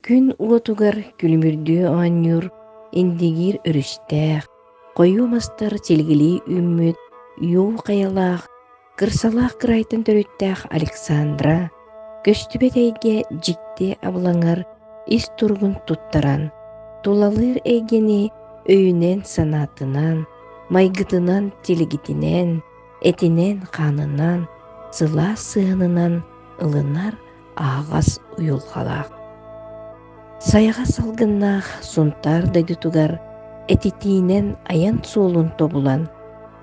Күн улотугар күлмүрдүү оонньуур индигиир өрүстээх, койуу мастар тилгилии үммүт, юу каялаах, кырсалаах кырайтын төрүттээх Александра көстүбэтэйге жикти абылаңар ис тургун туттаран, тулалыыр эйгени өйүнэн санаатынан, майгытынан тилигитинэн, этинэн хаанынан, сылаа сыанынан ылынар аагас уюлхалаах. Сайаға салгыннаах сунтар дайдутугар этитиинен аян суолун тобулан,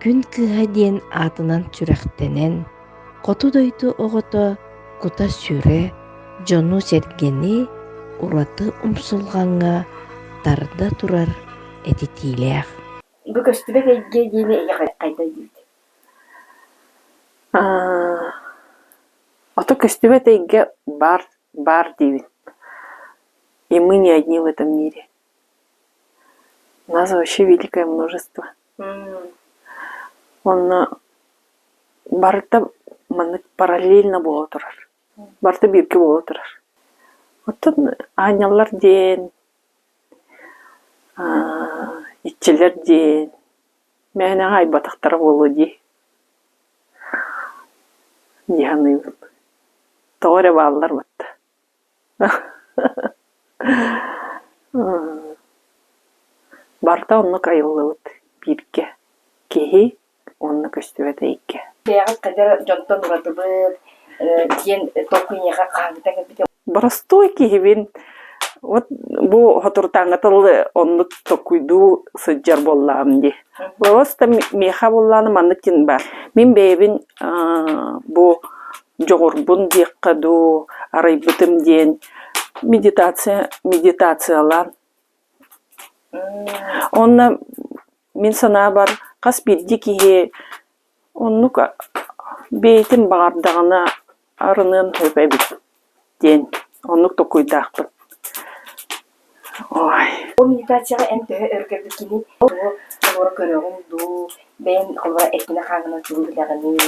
күн кыыһа диэн аатынан түрäхтэнэн, хоту дойду оҕото кута сүрэ, дьону сэргэни ураты умсулҕаҥҥа тарда турар этитиилээх. Бу көстүбэт эйге диэни кайта диит. Ото көстүбэт эйге бар диибин. И мы не одни в этом мире. Нас вообще великое множество. Он барта маны параллельно боло турар. Барта бирке боло турар. Оттон аñалар диэн, итчелер диэн, мээнэҕэ айбатахтара болу дии. Дианыйбын. Тоҕо бааллар батта. Барта оннук айыллыбыт бирке. Киһи онну көстүбэт эйке. Бэйэҕит кадер дьонтон уратыбыт, диэн толкуйняха хаабыта кэбите. Простой киһибин. Вот бу хотуртаңатыл оннук токуйду сыджар боллаам ди. Просто меха боллааны манныктин бар. Мин бэйбин бу жоғурбун диэккаду арайбытым диэн медитациялар. Онна мин санаа бар кас бирди киһи оннук бейтин багардагына арынын хөпөбүт диэн оннук токуйдаакпын. Ой. Бу медитацияга эн төһө өргөбүкини олора көрөгүмду, бэйэн олора этине хааңына чугулдагыны.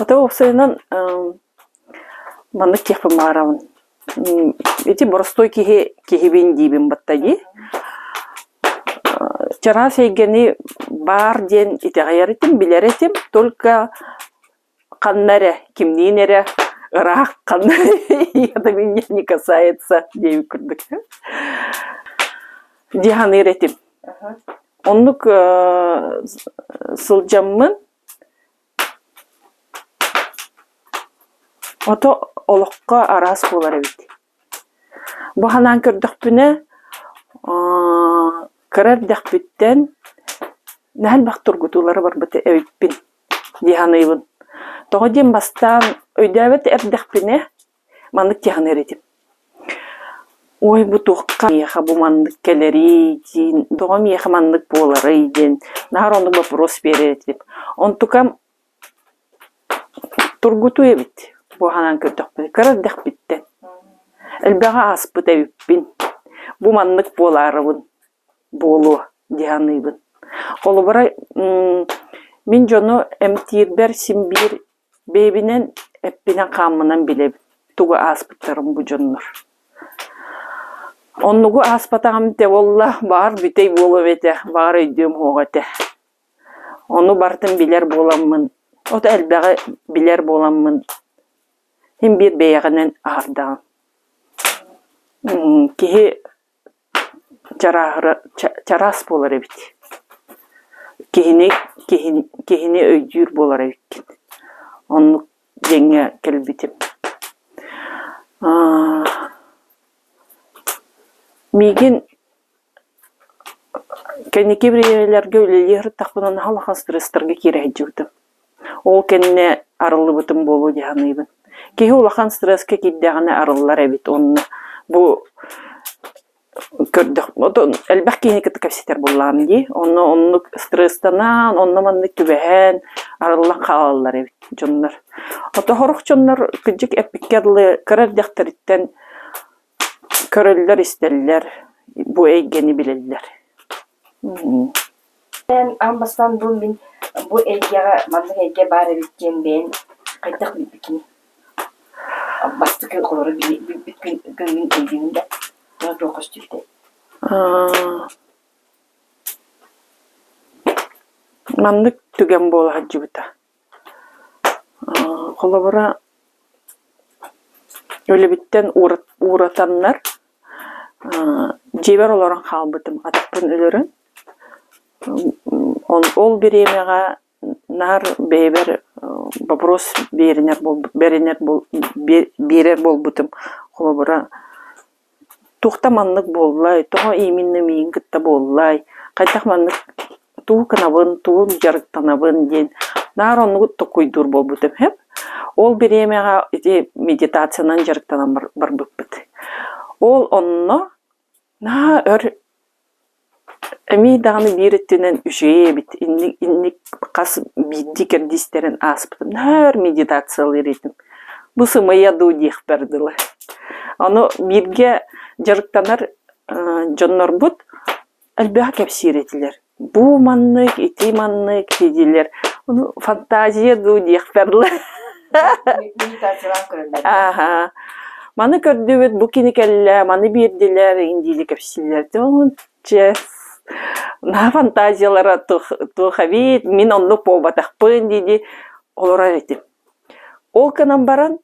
Ото опсайынан маннык кеппин баарабын. Эти простой киһибин диибин баттаги. Чара сейгени бар диэн итеҕайарытым, билеретим, только каннаре, кимниинере, ыраах каннаре, это меня не касается, дейби курдук. Дианыретим. Оннук сылжаммын, ото олоққа арас болар эбит. Баханан көрдөкпүнө кырардакпиттен нәһәл бактургутулары бар бите эбиппин дианыйбын. Тоҕодин бастан өйдөбөт эрдакпине маннык дианеретим. Ой бу туққа яха бу маннык келери дин, тоҕом яха маннык болары дин. Нахар онду вопрос беретип. Онтукам тургуту эбит. Буханан көрдөкпүнө кырардакпиттен. Элбэҕэ аспыт эбиппин. Бу маннык боларыбын. Болу дианыйбын. Олубара мин жону эмтирбер симбир бебинен эппинен камынан билебит. Туга аспыттарым бу жоннор. Оннугу аспатагам те болла бар битей болу бете, бар өйдөм хоғате. Onu бартын билер боламмын. Ота элбэҕэ билер боламмын. Хим бир бэйэҕинен аардагам. Киһи чарас болар эбит. Киһини өйдүүр болар эбит. Онну жеңе келбитим. Мигин кенеке бирейлерге үлелер тахпынан халахан стрестерге кирэхиджибитим. Ол кенне арылыбытым болу дианыйбын. Киһи улахан стресске киддэгане арыллар эбит. Бу көрдөх. Элбэх киһини кытыкапситер буллаам ди. Онну стресстанан, онну манны күбэһэн арыллан халаллар эбит. Жоннор. Ото хорук жоннор кыджык эпиккерлы кырардахтариттен көрөллөр истеллер. Бу эйгени билеллер. Ben ambastan bu eğer mantık eğer bari bitken ben kaytak bir bikini. Bastık kolları bir gün eğdiğinde ona dokuz tüfte. Mandık tügen bol hacı bita. Kolabora öyle bitten uğratanlar jeber olarak halbıtım atıpın ölürün. Ol bir yemeğe nar beber babros berer bol butum. Kolabora tuğtamanlık bollay, tuğa iminne miyin gıtta bollay. Kaytakmanlık tuğ kınabın, tuğ jarıktanabın den. Nar onu tokuйdur bol butum hep. Ol bir yemeğe meditatsiyanan jarıktanan bar bıpbıt. Ol onunla na ör emi dağını bir ettinen üşüye bit. İnlik kas biddi kerdisterin aspıtım. Na ör meditatsiyalı eretim. Bu sımaya du diyek berdiler. Onu birge jarıktanar jonlar bud albaha kepsir etiler. Bu manlık, iti manlık dediler. Onu fantaziya du diyek berdiler. Meditasyonlar körünler. Aha. Manı kördübüt bu kini kelle, manı birdiler, indili kepsiler. Onun na fantaziyalara tuğabit, min onluk boğbatakpın dedi. Olara etim. Ol kanan baran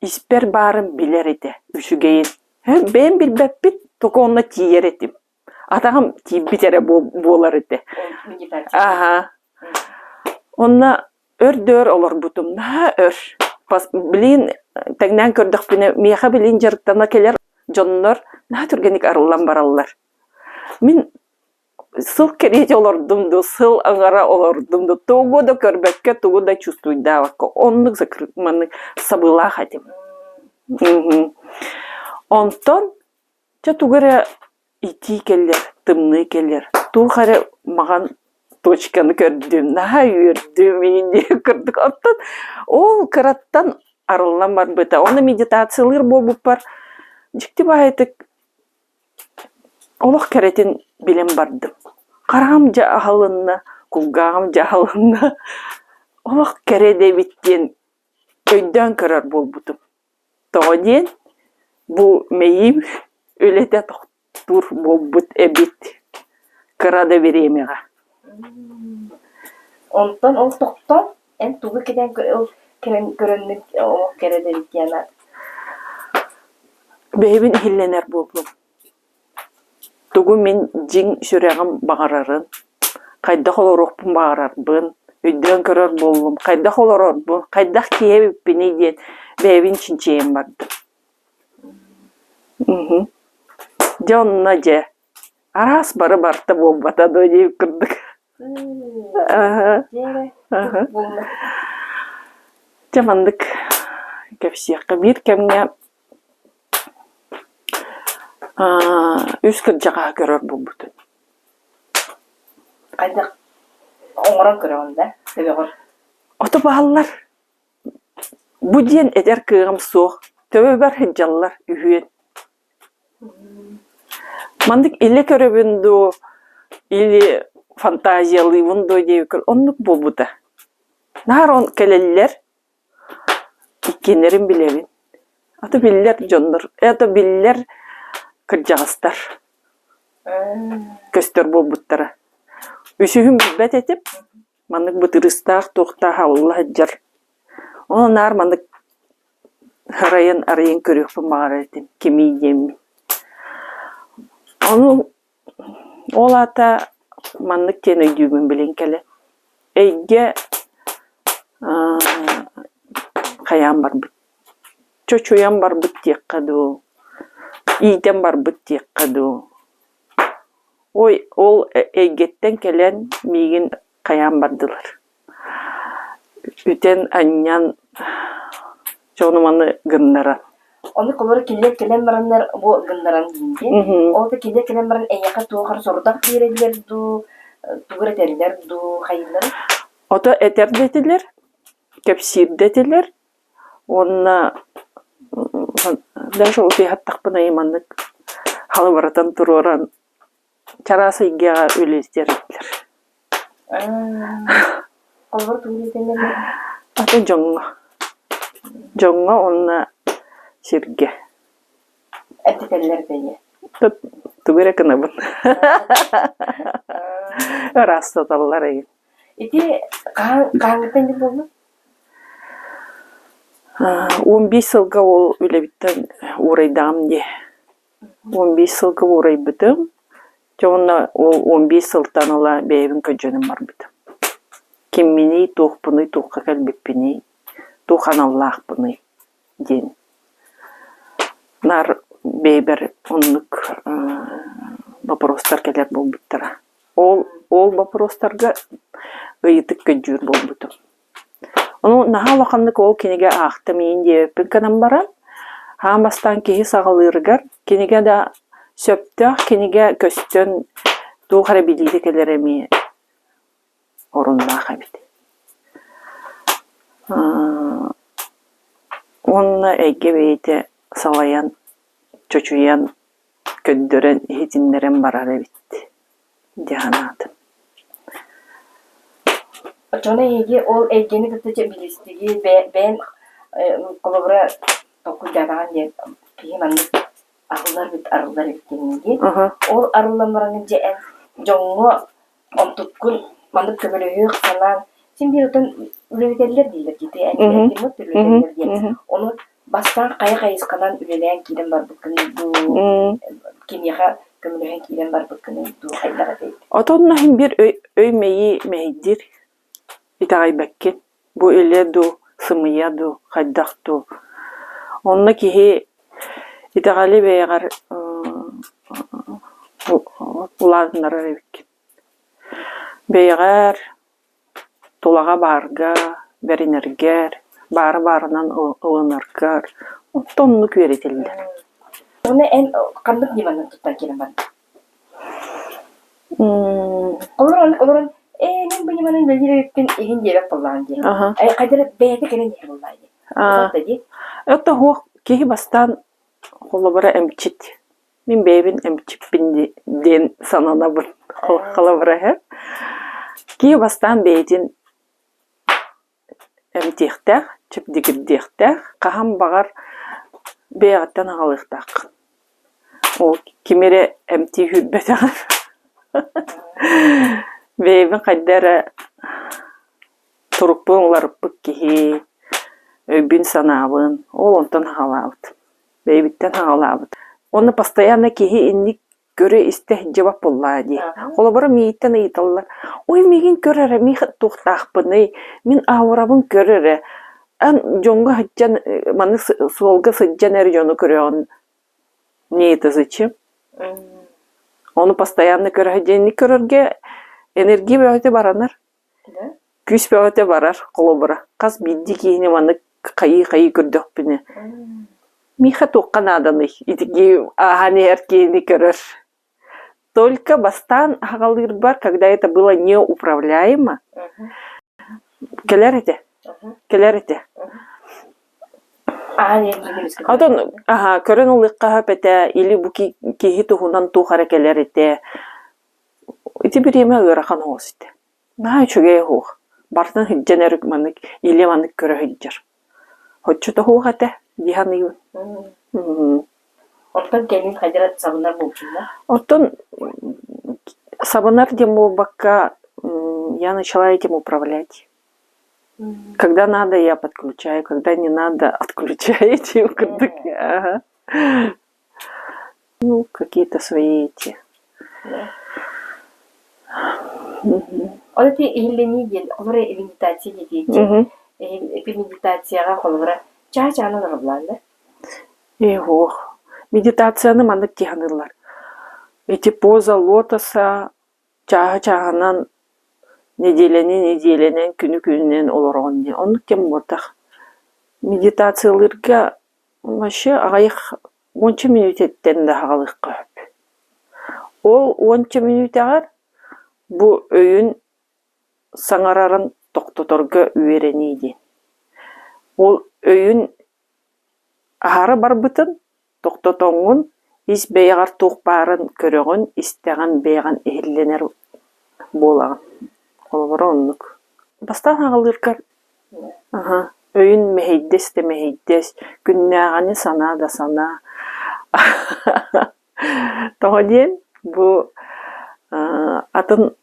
isper barın biler edi, üşügeyin. Ben bilbepbit, toku onunla tiyer etim. Atağım bitere boğular edi. Meditasyon. Aha. Onunla ör olur butum, na ör. Bilin, tegnen kördük bine, miyaha bilin jarıktana keler jonlar, na türgenik arılan barallar. Min sıl kerece olurdum, sıl angara olurdum, tuğu da körbekke, tuğu da çustuyda vakka. Onluk sakırmanlık sabıla hatim. Ondan, çatugara iti keller, tımlı keller. Tuğu kare mağan точканы көрдüm, наha yürüdüm, indi kırdık. Ondan, o kırattan arılan var bıta. Onu meditatsiyalar bol bupar. Cikti bayıtık, olak keretin bilen bardım. Karağım jahalınna, kulgağım jahalınna. Olak kerede bitken, öyden karar bol butum. Toğadien, bu meyim, öyle de dur bol but ebit. Kırada vereyim ya. Ondan ol toktan en tuğu keden körünlük o kerede bitkenler. Beybin hillener boldum. Tuğu min jing süreğim bağırarın. Kayda olorokpun bağırarbın. Öydön körör boldum. Kayda olorokpun. Kayda kiyebip beni diyen beybin çinçeğim vardı. Jonna je. Aras barı barta bombata doyup kırdık. Jamandık. Kepsiyakka bir kemge üst kırcağa görür bu bütün. Kayda oğuran körüğünde. Oto bağlılar. Bu diyen eder kığım soğuk. Töber hecallar ühüyen. Mandık ili körübündü, ili fantaziyalı bundu diye kır. Onluk bu bu da. Nahar on keleliler ikkenlerin bilevin. Atı biller jonlar. Atı biller kırcağızlar. Köstör bu buttara. Üşühüm bilbet etip mandık bıtırıstağ toğta Allah jar. Onu nar mandık harayan arayan körüğü mağara etim. Kimi yemi. Onu olata manlık kene düğümün bilen kele. Ege kayam var bit. Çoçoyan var bit yakkadu. İyiden var bit yakkadu. Oy ol egetten kelen migin kayam vardılar. Üten anyan çoğunumanı gındıran. Onu kolları kille kelen baranlar bu gındaran deyince. O da kille kelen baran eyyaka tuğar sorudak dirediler du. Tuğur eterler du hayırlar. O da eter dediler. Kepsir dediler. Onunla даже uti hattak bana imanlık halı baratan tururan çarası igiya öyle isterdiler. Kolları tuğur eterler. Ata jonga. Jonga onunla Сирге. Әттетелер бәне. Тугыра кынабын. Растаталар еген. Ити қаңғыттан не болды? 15 жылға ол үлебіттен урайдағым де. 15 жылға урайбытым. Жоғына ол 15 жылдан ола бәйбін көдженім бар бітім. Кеммені туқпыны, туққа кәлбекпені, туқаналлақ бұны ден. Нар бәйбір онлық вопростар келер бол біттіра. Ол вопростарға ұйытық көджір бол бітім. Оны наға вақанлық ол кенеге ақтым ейінде өппін канам барам. Хамастан кейі сағалырғар, кенеге да сөптіғ, кенеге көстен туғара білейді келер әме орында қабеді. Оны әйге бейті салаян, чөчуян, көддөрен, хетіндерен барар әбетті. Дегенатым. Чона еге ол әйгені күттіше білістігі бән қолыбыра тоқылдағаған де кейманды арылар біткенінге. Ол арыламыраңын же ән жоңғы омтыққын мандып көмілігі қысалан сен бір өтін үлелетелер дейлер дейді. Әнемет үлелетелер дейді. Оны бастан қай-қайысқанан үлелеген кейден бар бүткінді кемеға көміліген кейден бар бүткінді қайдаға дейді. Отоннахын бір өй мәйдір. Итағай бәккен. Бұ өледу, сымыяду, қайдақты. Онна кейі итағали бәйғар ұладынлары бәккен. Бәйғар тұлаға барға, бәрінергер, бары-барынан ұлыныргар. Тонны көретелді. Оны ән қандық деманын тұттан келім бар? Олырын мен bu limanın belirli etkin egin diyerek bollan diye. Kadar beyde kenen diye bollan diye. Öte hoq kehi bastan kolabara emçit. Min beybin emçip bindi den sanana bir kolabara hep. Kehi bastan beydin emtihter, çip digidihter, kaham bağar beygattan ağalıqtaq. O kimere emti hübbetağır. Beybin kaddara turukpun larıppık kihi, öbün sanabın, ol ondan hağalabıd. Beybitten hağalabıd. Onu pastayanna kihi indik göre isteh cevap bolla di. Kolabara miyitten ıyıtallar. Oy migin görere, mi tuhtaqpını, min ağırabın görere. An jonga hıccan, manı solga sıccan erjonu görüyorsun. Neydi zıçım? Onu pastayanna göre hıccanını görürge, energi böğüte baranır. Күс бөğüte barar kolabara. Kas bildi kihine manı kayı gördük bini. Миха тоққан аданы, итиги ахани эркейни көрөр. Только бастан ағалыр бар, когда это было неуправляемо. Келер ете. Атын, көрін ұлыққа хөп ете, или бұ кейі тұғынан тұғары келер ете. Ити бір еме ұрақан оғыз ете. Наға чөгей оғы. Бартын хыджан әрік манық, или манық көрі хыджар. Хотчута оғы ете. Диханıyım. Ondan gelin haydirat sabunlar buluşunda. Ondan sabunlar дему пока я начала этим управлять. Когда надо, я подключаю, когда не надо, отключаю эти укрытки. Ага. Ну, какие-то свои эти. Он это или дел, говоря медитация дети. Медитацияға қолыра ча-чаны нағыланды? Ого, медитацияны мандық тиханылар. Эти поза лотоса чаға-чағынан неделенен, күні-күнінен олырған де. Оны кем ботақ. Медитацияларға вообще ағайық 10 минут еттен де ағалық қөп. Ол 10 минут ағар бұл өйін саңарарын тоқтоторға үйеренейді. Ол өйін ағары бар бұтын, тоқтотоңын, ис бейғар тоқпарын көріғін, істеген бейған ehillenер болағын. Ол бар онлық. Бастан ағалырғар. Öğün meheydes de meheydes. Günnağını sana da sana. Тоҕо диэн бу атын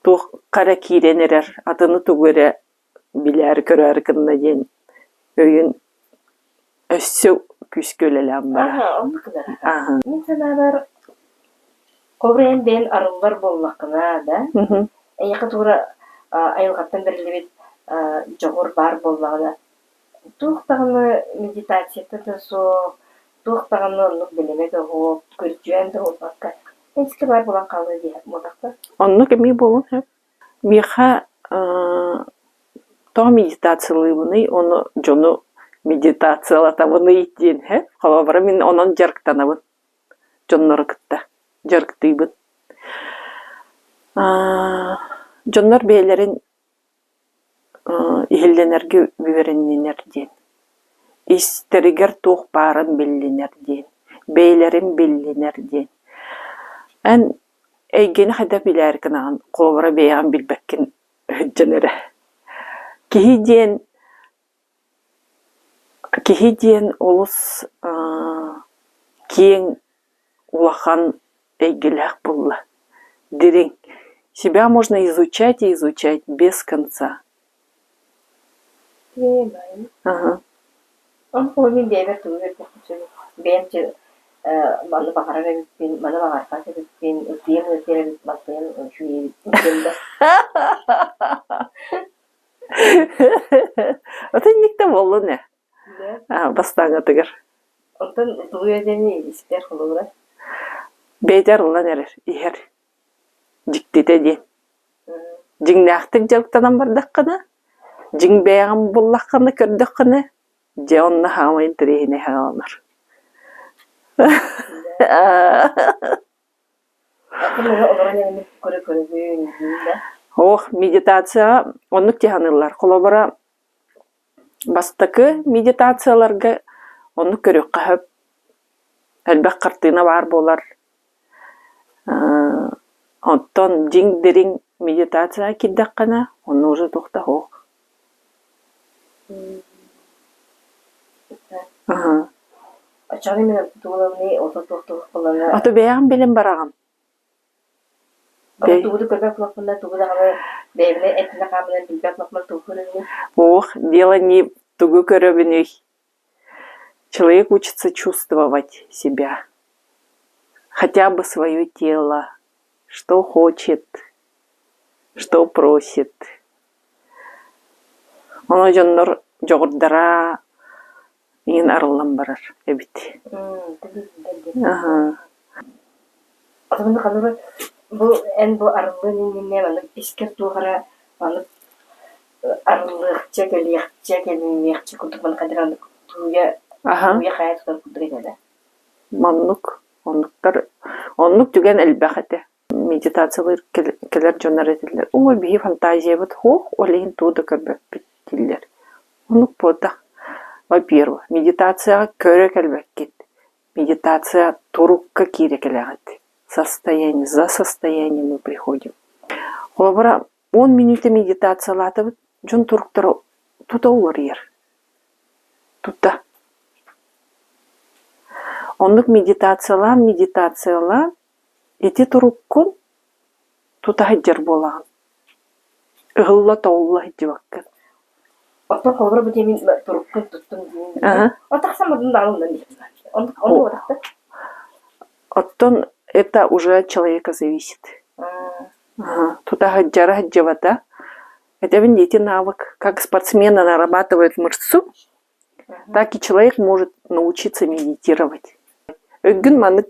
туох кара кииренерер, атыны тугуре билээр көрөр кынна диэн өйүн өссө күскөлелэм бара. Onu kadar. Аха. Мен санаалар коврен бен арылар боллакына да. Эйка тура айылгаттан берилебит жогор бар боллагына. Туктаганы медитацияда да со туктаганы онлук белемеге хоп көрчүен да болбакка. Эске бар болан калды ди модакта. Онну кеми болун хеп. Миха то медитациялыйбыны, оны жону медитациялатабыны диэн хеп. Холобара мен онон жарктанабын. Жоннор кытта. Жарктыйбын. Жоннор бейлерин ихилленерге үберенненер диэн. Истеригер туох барын билленер диэн. Бейлерин билленер диэн. Эн эйгени хада билер кынаган колбара бейган билбеккин хөдженере. Кихи диэн олус киен улахан эйгелях булла. Дирин. Себя можно изучать и изучать без конца. Ага. Он коврен бейбер тугур букчу. Бенче маны багара бен, маны багарка бен, өтен өтен басын шуй бенде. Отын никте болду не? Бастаңа тыгыр. Онтон тугуйдени испер холура. Бейдер улан эрер, ихер. Жиктете ден. Жиңнақтың жалықтанан бардық қына, жиң бейган боллақ қына көрдік қына, же онна хамайын тірейіне хағаланыр. Ох, медитация, оннық тиханылар. Қолобара бастықы медитацияларға оннық көрек қағып, әлбәқ қартына бар болар. Оттон жиң дерин медитация киддак кана, оны уже тухта хок. Ага. Ачаны мен тугуламны ото тухтук кылана. Аты бейган билим бараган. Тугуду көрбөк локмунда тугуда гана бейбиле этине камынан билбек локмун тугурыны. Ох, дело не тугу көрөбүнүй. Человек учится чувствовать себя. Хотя бы свое тело. Что хочет, что просит. Оно жоннор жогордара ин арылан барар эбит. Ага. Атымды калдыры бу арылын эмне мана искер тугара аны арылык чекелик кутупан кадыран туя хаят кутугада. Маннук, оннук түген элбахате. Медитациялар келер жоннар этилер. Ой, бии фантазия бит хох, олейин тууда көрбөк биттилер. Онук бода. Во-первых, медитация көрөк элбеккет. Медитация турукка кирекелегат. Состояние, за состоянием мы приходим. Холобара 10 минут медитация латыбыт, жон туруктар тута олар ер. Тута. Оннук медитациялар, эти туруккун тута хаджар болаган. Ыгылла тоолла хаджабаккан. Оттон холбар бу темин туруккун туттум дейин. Отаксамадын да алындан. Онду отакта. Оттон это уже от человека зависит. Тута хаджара хаджабата. Это видите навык. Как спортсмены нарабатывают мышцу, так и человек может научиться медитировать. Өгүн маны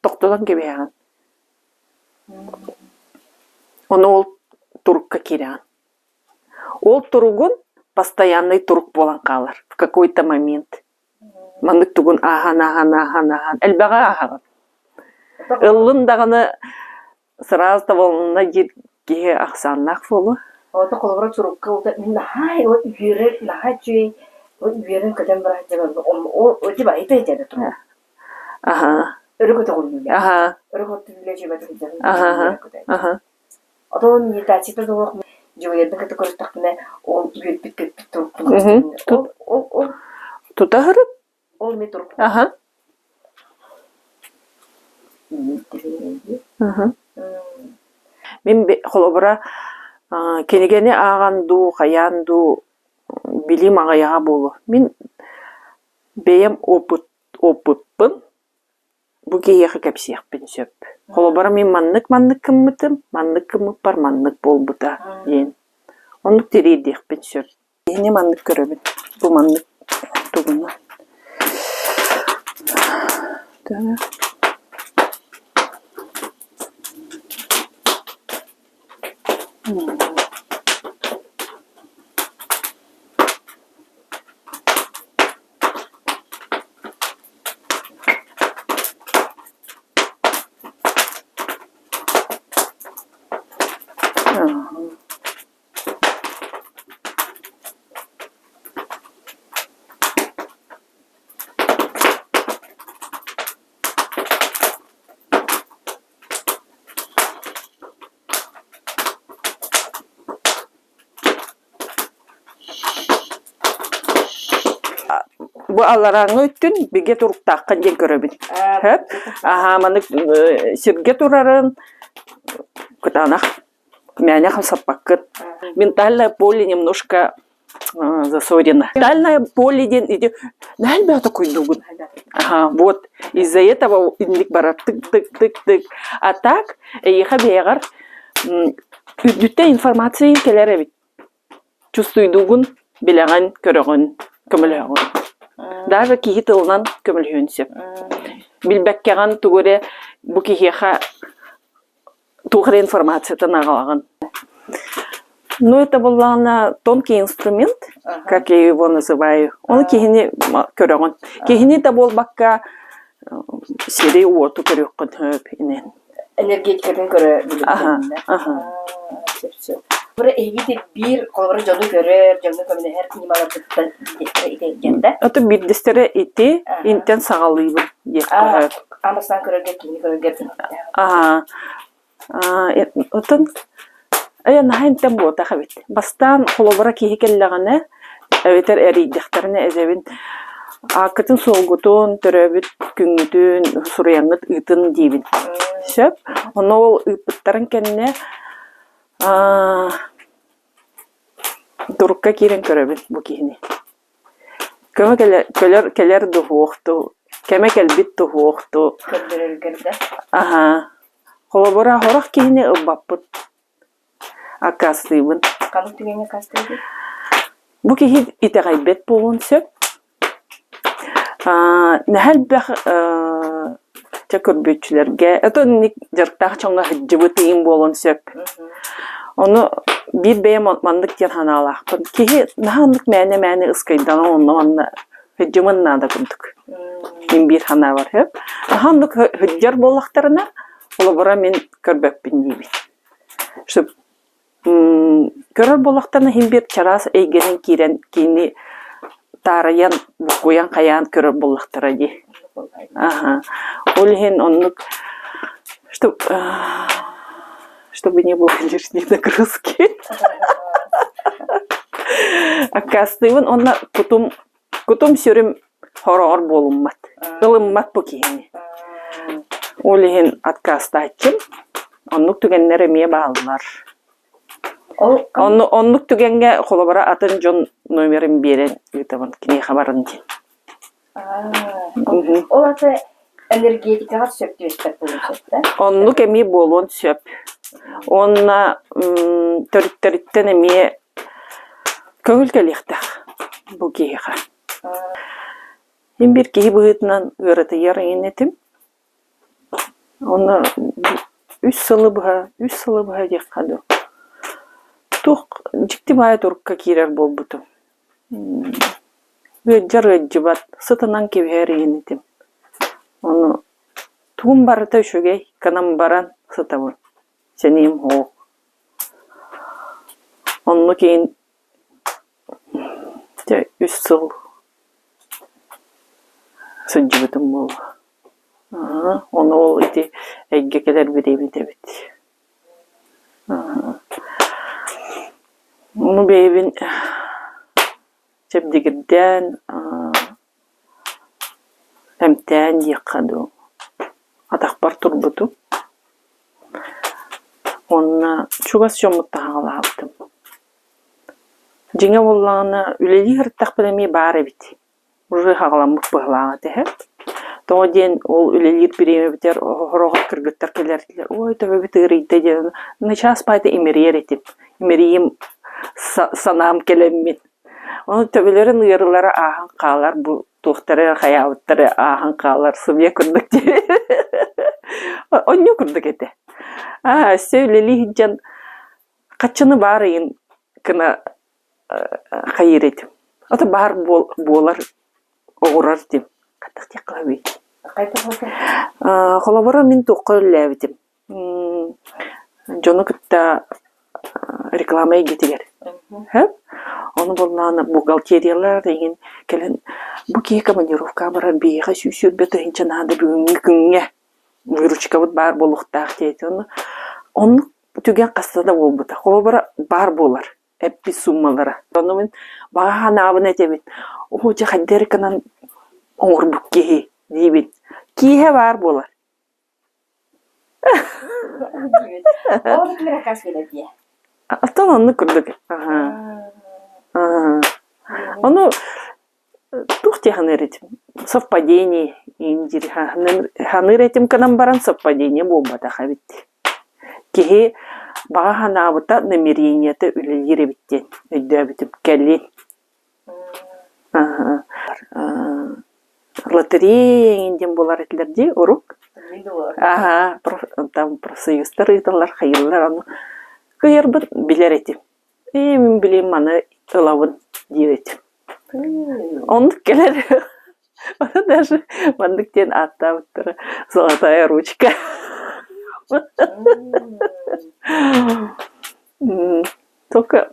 токтолан кебеган. Он ол турукка кирян. Ол туругун постоянный турук болан калар в какой-то момент. Мандык тугун ахан. Элбага ахаган. Ыллын даганы сразу табылына жирге аксаннак болу. Ота колбара турукка ота мен хай о үйрен нахачи о үйрен кадам бар жабан о өтү байта жада тур. Ага. Өргөтө колду. Ага. Өргөтө биле жебат жада. Ага. Одон медитацияда док Жылыйдын кыты көрүстакпына ол үйөтпүт кетпит туруптун. Ол Тутахырыт. ол ме туруп. Ага. Мен холобура кенегени аганду, хаянду билим агаяга болу. Мен бейем опытпын. Бу кейеха кепсияқпен сөп. Холобура мен маннык кыммытым, маннык кыммыт бар, маннык болбута. Онлук терейдекпен сөп. Ені маннык көрөбін. Бу маннык тугуна. Bu алараңы өттүн биге туруктаккан жен көрөбүн. Хөп. Аха, маны сирге турарын кытанах. Мяня хамсаппаккыт. Ментальное поле немножко засорено. Ментальное поле иди. Нальбя такой дугун. Ага, вот. Из-за этого индик бара тык-тык-тык-тык. А так, еха бегар үдүттө информация келер бит. Чувствуй дугун, билеган, көрөгөн, көмөлөгөн. Даже кихи тылынан көмөлгөнсөп. Билбеккеган тугуре бу кихиха тухры информациятан агалаган. Ну, это был тонкий инструмент, как я его называю. Он кихини көрөгөн. Кихини да бол бакка серий уоту көрөккөн хөп инен. Энергетикадан көрө билет. Ага. Бир эгити бир колбары жолу көрөр, жолу көмүнө хер кинемаларды идегенде. Это биддестере ити интен сагалыйбы. Амастан көрөргө кини көрөргө. Ага. Отон нахайн тем бота хабит. Бастан холобара кихикеллаганы эветер эриддехтерне эзебин акытын солгутун төрөбүт күңүтүн суряңыт ытын дибин. Сөп, оны ол ыпыттарын кенне дурукка кирен көрөбүт бу кихини. Көмө келер духукту, кеме келбит духукту. Көрдөрөлгөрдө. Ага. Холобора хорох кихини ыббаппыт. Акастыйбын. Канык дегенге кастыйбы? Бу кихи итегайбет болун сөп. Нахал бах чакырбүчүлөргө это ник жарктак чоңга жыбытыйын болун сөп. Onu bir bey mandık yerhanalaqpın. Kehi nahanlık məni ıskaydan onu hıcımınna da kunduk. Min bir hana var hep. Nahanlık hıccar bollaqtarına olabara men körböppin deybi. Şu körör bollaqtarına hem bir çaras eygenen kiren kini tarayan bukuyan kayan körör bollaqtara di. Aha. Olhen onluk чтобы не было лишней нагрузки. Акастыйбын, онна кутум сөрім хорор болуммат. Илыммат бу кийини. Олихин откастачым, оннук түгеннер эмие баалылар. Оннук түгенге холобара атын жон номерин берен ютабын кини хабарын ден. Ол аты энергетикага сөптү эстеп болушат да? Оннук эми болуун сөп. Онна төрүттөрүттен эми көңүлкөлүктак бу кийиха. Эми бир кийи быытынан ырыты ярыйнетим. Оны 3 сылы быха дек каду. Тук жикти бая турукка кирер болбутум. Өджар сытынан кеберийнетим. Onu tuğum barıta şöyle kanam baran satavun. Senim ho. Onu keyin de üstül sıcıbıdım bu. Onu ol iti eggekeler bireyim debit. Onu beyvin çepdigirden emten yıkadı. Atakbar turbutu. Onna çugas çomutta hağlattım. Jinga bollana üleli hırtak bilemi bare bit. Uru hağlamık bağlağı tehe. Тооден ол үлелер биреме битер хорогот кыргыттар келердилер. Ой, төбө битирийде ден. Начас пайда имерер этип. Имерийим санам келеммин. Оны төбөлөрүн ыйырлары ахан каалар, бу тухтары хаябыттары ахан каалар субья курдук де. Онню курдук эте. Сөйлели хиджан качыны барыйын кына хайыр этим. Ата бар болар оғырар дем. Каттық тек қылабейді. Қолабыра мен тоққа өлләбетім. Жоны күтті рекламай кетігер. Оны болнаны бухгалтериялар деген келін бұ кей командировка барар бейға сүйсер беті хинчанады бүгінгі күнге выручка бұд бар болуқтақ дейді. Оны түген қастада ол бұта. Қолабыра бар болар. Әппі суммалары. Оны мен баға набын әтебет. Оғыча қаддері канан оңыр бүккеге дейбет. Кейе бар болар. Ол кімера қас келеді? Аттан оны күрдік. Оны тухте ханыр етім. Совпадение. Ханыр етім канан баран совпадение болмады қабетті. Кейе баға ханабыта намерениеті үлелер ебіттен. Өйді әбітіп кәлі. Лотерея еңден болар етлерде, ұрук. Там профсоюздар ұйталар, қайырлар, аны қайырбын білер етім. Мен білем аны ұлауын дей етім. Ондық келер. Оны даже мандықтен атта бұттыры золотая ручка. Только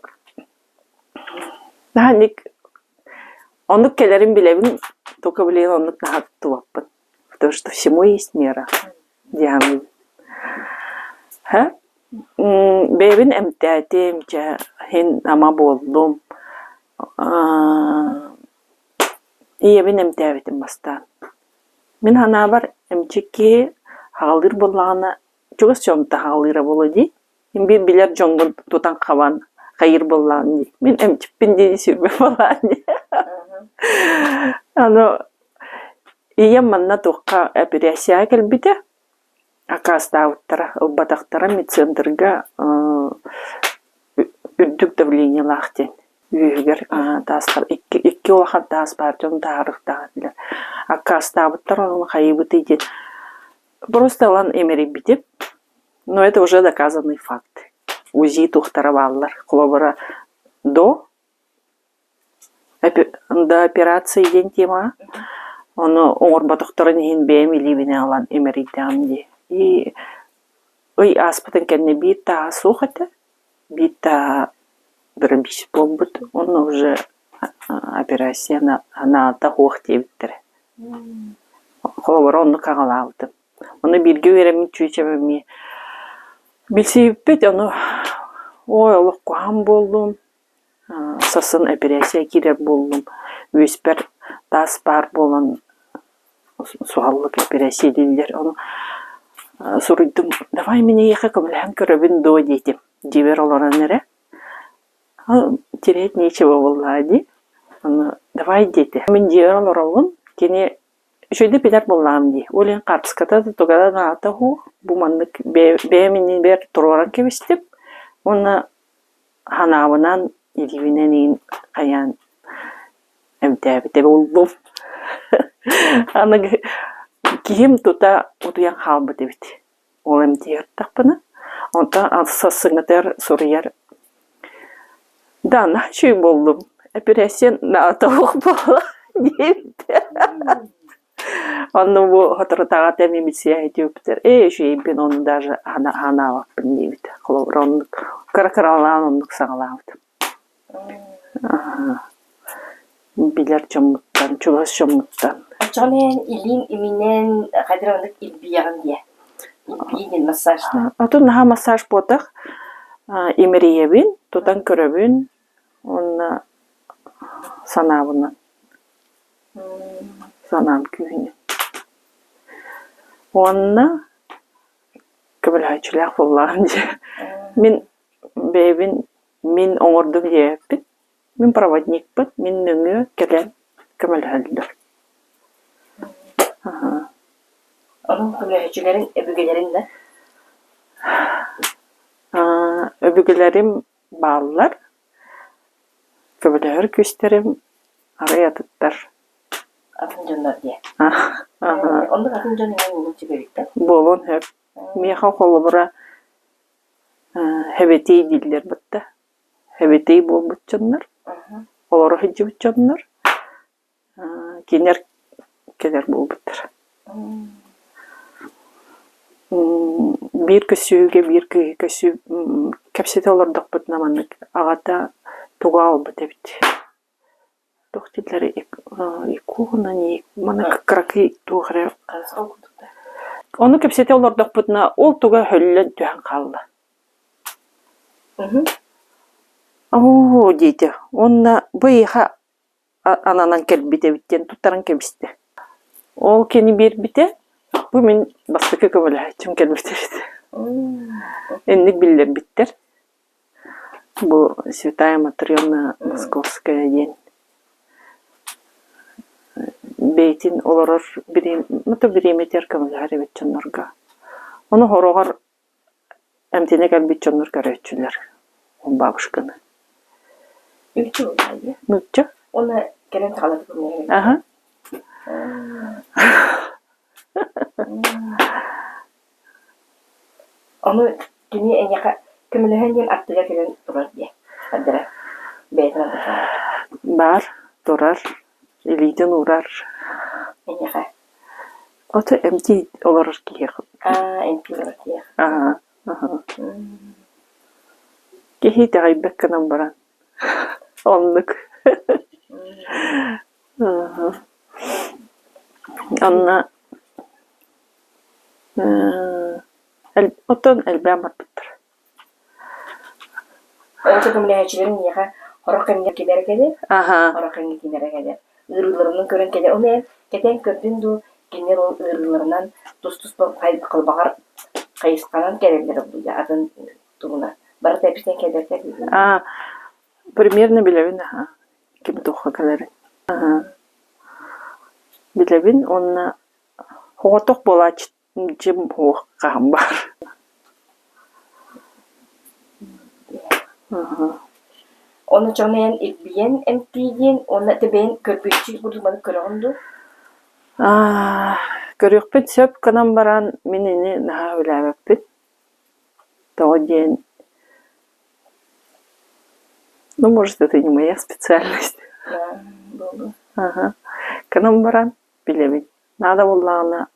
ондық келерін білебін, только білейін ондық нағат туаппын. Потому что всему есть мера. Диамын. Бәйбін әмтәтем, хен ама болдым. Иебін әмтәбетім бастан. Мен хана бар әмчекке хағалыр болағына чоғыз чомта хағалыра болады. Мен білер жоңғын тутан қаван қайыр болағын. Мен әмчіппен деді сүрбе болағын. Ием манна тоққа операция келбіде. Акастауыттара, ұлбатақтара медцентрға үрдік давление лақтен. Үйігер тасқар, екі олақан тас бар, жоң тағырықтағадылар. Акастауыттар оның қайыбыт еден. Просто олан емері бітеп, но это уже доказанный факт. УЗИ тоқтара балылар. Құлабыра до операции ден тема. Оны оңыр батықтарын ең бәйім елебіне алан емерейден де. И аспытын кәдіне бейта соқыты, бейта бір бейс болбыт, оны уже операция на тақуық дебіттірі. Қолабыр оны қағалауды. Оны бірге веремін чүйчемеме. Білсейіппет, оны олық қуам болдым, сасын операция керер болдым, өспер тас бар болын суаллық операция делдер. Оны сұрыйдым, давай мене еқі көмілген көрібін до дейтім. Дебер оларан әрі. Терет нечева болады. Давай дейті. Мен дебер оларауын, кене жойды пелер болам дей. Олен қарпыскатады тоғадан атағу. Бұмандық бәйменен бер тұроран кебістіп, оны ханауынан елевінен ең қаян әмтәбіті болдым. Аны киім тута ұтуян қалбы дебіт. Ол әмтейір тақпыны. Онта сасыңытар сұрыяр. Да, начай болдым. Операция на атауық бола дебіт. Оны бұл ғатырытаға тәмеметсе әйтеуіптер. Жейбен оны даже анауақпын дебіт. Қарақаралан ондық сағалауды. Билер жомуттан, чугас жомуттан. Очомен илин иминен қадырамдық илбияған де. Илбиген массаж. Атын наға массаж ботақ. Емериебін, тотан көрөбін. Онна санабынан. Санам күйіне. Онна көбілайчылақ боллаған де. Мен бәйбін, мен оңырдым дейіппін. Мен проводник бұд, мен нөңі келен көбілайчылар. Onun kömürcülerin öbügelerin de? Öbügelerim bağlılar. Köbüler gösterim araya tuttar. Atıncanlar diye. Aha. Onda atıncanın en uçu birlikte. Bolon hep. Meha kolubura hebeteyi diller bitti. Hebeteyi bol bütçenler. Oları hıcı bütçenler. Keler bol bittir. Bir kösüge bir kösü kapsete olardık bitnamanlık. Ağata tuğa ol bitti bitti. Doktilleri ikuğuna ne? Bana krakı tuğra. Kalsal okuduk da. Onu kapsete olardık bitna ol tuğa hölle tühen kaldı. Oo deydi. Onna bıyığa ananan kelbite bitten tuttaran kebiste. O keni bir bite. Bu men bastıkı kabul ettim kelbite bite. Enlik biller bitter. Bu Святая Матрёна Московская день. Бейтин олорор биреметер kabul haribet çonlarga. Onu horogar emtine kelbit çonlar görüçüler. On babuşkını. Ülke olaydı. Nutça? Ona gelen tağladı bunu. Aha. Onu dünya en yakın kömürlüğün diyen attığa gelen durar diye. Addıra. Beytine bakar. Bar, durar, eliden uğrar. En yakın. Oto emti olur ki. En piyolur diye. Aha. Kehi daibek kanam baran. Onluk. Anna oton elbem atır. O kömürlüğün yakın horakın gider gelir. Aha. Horakın gider gelir. Irılarının görün gelir. Onu keten kördün du genel o ırılarından dostuz kılbağar kayıskanan gelirler bu ya adın tuğuna. Barı tepisten kederler. Примерно билевин, ага. Kim toxa kalari. Aha. Bilevin onna hoğotok bolaç jim hoğ qambar. Onu çoğunayan ilbiyen emtiyen onu da ben körbüçü bulmanı körüğündü. Görüyükpün söp kanam baran menini naha ölemeppin. Тоген. Ну, может, это не моя специальность. Да, было. Ага. Канам баран билебин. Надо боллағына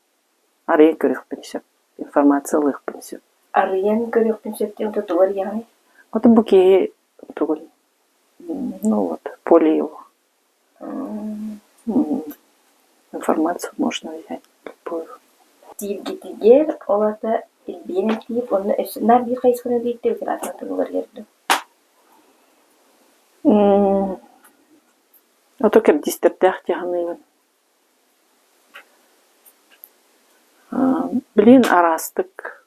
ария көрек принесет. Информациялық принесет. Ариян көрек принесет, это туар яғай. Вот буки тугун. Ну вот, поле его. Информацию можно взять. Любую. Тилгитигер, олата илбиенен тип, оны өсінар bir қайсықына дейті өтір атына тұғылар ерді. Ото кердистердәк тяғаныйын. Білін арастык.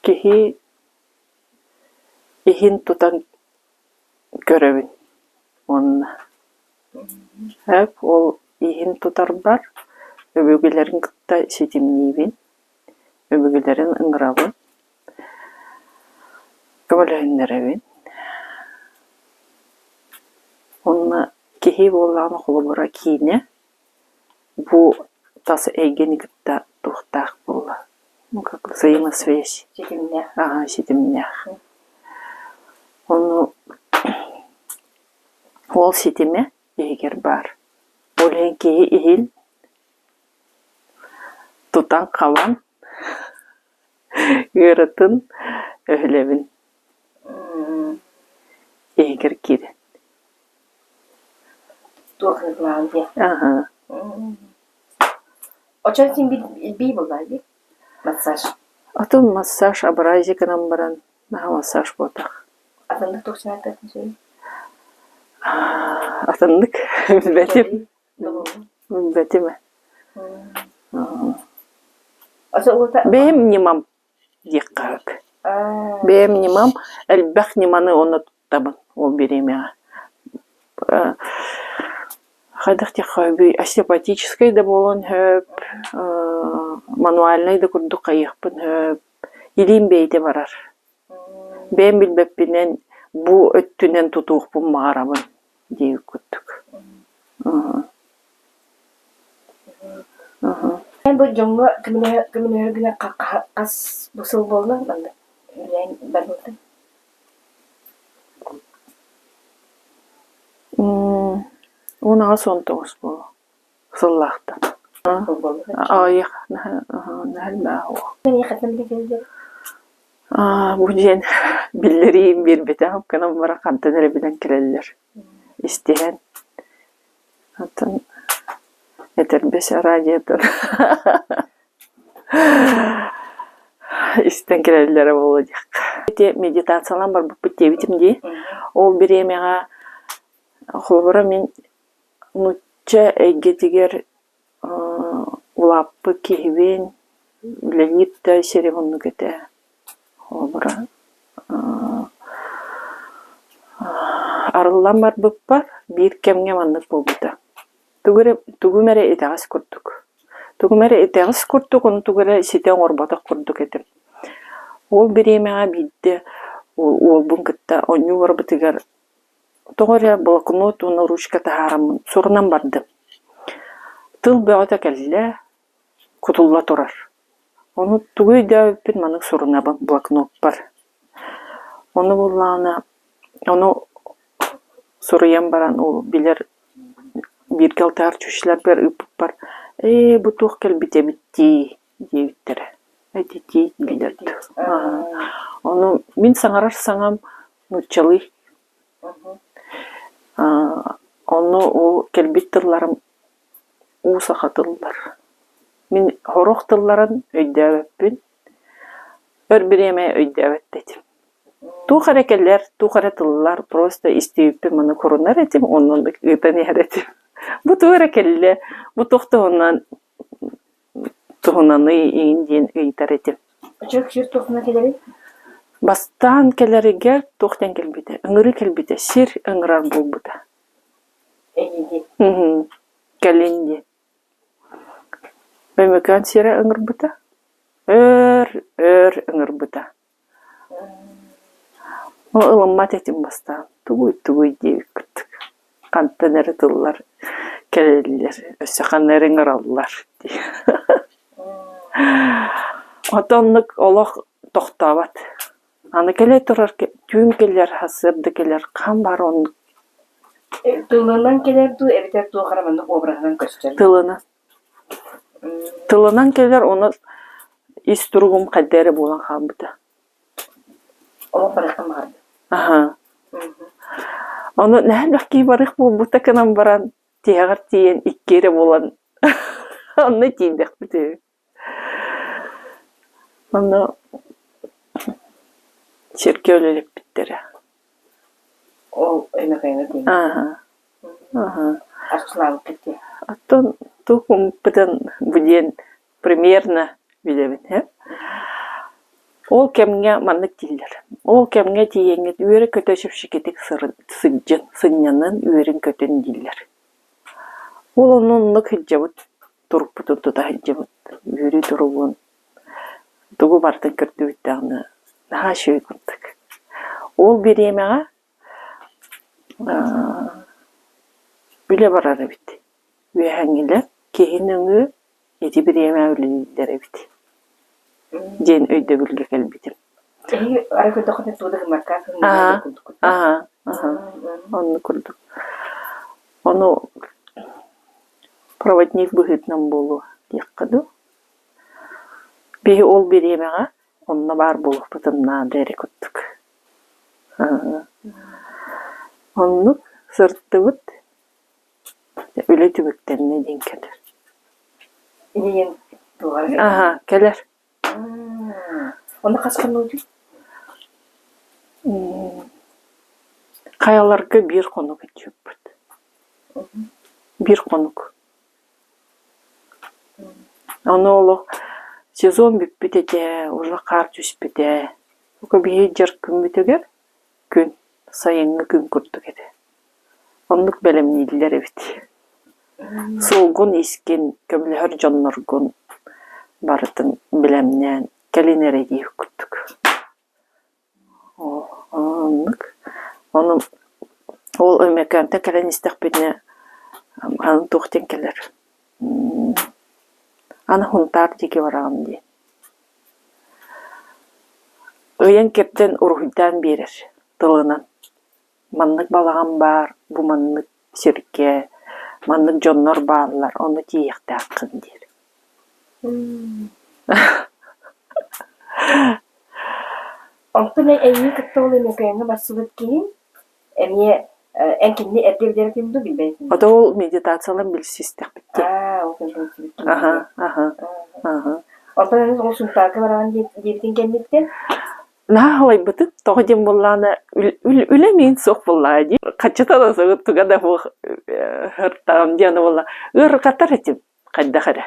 Кехи ихин тутан көрөбін. Онна. Әп, ол ихин тутар бар. Өбөгелерін кытта сетимнейбін. Өбөгелерін ыңғырабын. Көмөлөйіндеребін. Онна кехи боллағына қолы бұра кейіне. Бу тасы әйгені кытта тұқтақ болла. Ну, как взаимосвязь. Сетимнях. Ага, сетимнях. Оны ол сетиме егер бар. Олен кейі ехил тутан қалан ғырытын өлебін. Егер кері. Туақнықлаған де. Ага. Очан сен бей болбайды? Массаж. Атын массаж абразиканан баран Наха массаж ботах. Атанды токсина татын сөй. Атаннык бәтим. Бәтиме. Аса улата. Бем нимам диккак. Бем нимам әлбәх ниманы оны табын ол береме. Хадах тихаби остеопатической да болон хөп, мануальный да курду кайыппын хөп. Илим бейте барар. Бем билбеппинен бу өттүнен тутуукпун маарабын дейіп күттік. Мен бұл жоңға кімін өргіне қас бұсыл болна банда. Бар болды. Онаға 19 болу. Сыллақтан. Аяқ, нәл бәу. Мен еқаттан біле келдер. Бұл ден білдерейін бербеті қапқанам бара қантанары білен керелілер. Істеген. Атын етербесі радиотын. Истен керелілері болу дек. Медитациялан бар бұл бүттебітімде. Ол бір емеға қолбыра мен нұтча әйгетігер улаппы кейбен білініпті серевонны кеті. Қолбыра арылан бар бұп бар, бір кемге мандық болбыда. Түгімәрі етағыз күрдік. Түгімәрі етағыз күрдік, оны түгірі сетен орбатық күрдік етім. Ол бір емеға бейді, ол бұн күтті, оны бар бұтығар. Тоғыря блокнот, оны ручка тағарамын, сұрынан бардым. Тыл бәуата кәлі, күтулла тұрар. Оны түгі өйдәуіппен маның сұрына блокнот бар. Оны болағына, оны сұрыян баран, ол білер bir keltar çüşler bir üpüp var. Bu tuğ kel bite bitti deyittere. Aytiti bildirdi. Onu min sangarar sangam nutçalı. Onu o kel bittirlerim o sakatıllar. Min horok tılların öydevepin. Bir yemeğe öydevep dedim. Tuğ harekeller, tuğ haretıllar prosta isteyip bana korunar etim, onun öpen eretim. Bu tuğra kelle, bu tohtuğundan tuğunanı indiğin öyter etim. Çok şir tohuna keleri? Bastan keleri gel, tohtan kelbide, ıngırı kelbide, sir ıngırar bul bu da. Elindi. Kelindi. Memekan sire ıngır bu da. Ingır bu da. O ılımmat etim bastan. Tuğuy deyip küttük. Kantanları tıllar, kelediler, össekanları ıngırallar. Otanlık olaq toxtabat. Anı kele turar, tüm keller hasırdı keller, kan var onun. Tılından keler tu, eviter tu qaramanlık obrazdan gösterir. Tılından keller onu isturgum kadderi bulan xabıda. Onu bırakım vardı. Aha. Onu nählik ki barık bu takanam baran tiyagar tiyen ikkere bolan. Onu tiydik bide. Onu çirkölelip bittere. O emeğine değil. Aha. Aslanlık gitti. Аттан тухум битен буден примерно билебин, Ол кемге маннык дилер. Ол кемге тиеңге үйрі көтөшіп шикетик сыджын, сыннянын үйрін көтөн дилер. Ол онунлык хиджабыт, туруп бутуту да хиджабыт, үйрі туругун. Тугу бартын көртүбүттагыны наха шөй күндік. Ол беремеға біле барары бит. Үйәңгелер кейін өңі еті береме өлілдері бит. Ден өйді білге кәлбетім. Ара көті қыны тудығы марка. Оны күрдік. Оны проводник бұғытнан болу дек қыды. Бейі ол беремеға онына бар болу бұтымна дәрі күттік. Оны сұртты бұт өлі түбіктеріне ден кәдір. Инеген туғар. Кәлер. Оны қасқын өйді? Каяларга бир конук этчүппүт. Бир конук. Оны олох сезон бүппүтете, уже кар түспүте. Ука бие жер күн бүтөгер, күн сайынғы күн күрдүк эде. Онлук белемнилер бит. Солгун искин көмлөр жонноргун барытын билемнен келинере дейіп күттік. Оның ол өмеканта кәлен істек бетіне аны тоқтен келер. Аны хунтар деге бараған дей. Өйен кептен ұрғыдан берер тылынан. Маннык балаған бар, бұ маннык сирке, маннык жоннор барлар, оны тиекті ақын дер. Онтон әйе кітті ол емекайыңы басылып кейін, әмие әнкенне әрдевдері кемді білбәйсің? Ода ол медитациялан білсістік бітті. Ол кемді білсістік. Онтон әңіз ол сұнтағы бараған дебітін кәметтен? Нағалай бұты, тоғыден болғаны үлемейін соқ болғаны. Қачата да соғы тұғада бұл ғырттағым дияны болға. Үрі қатар етім қайда қара.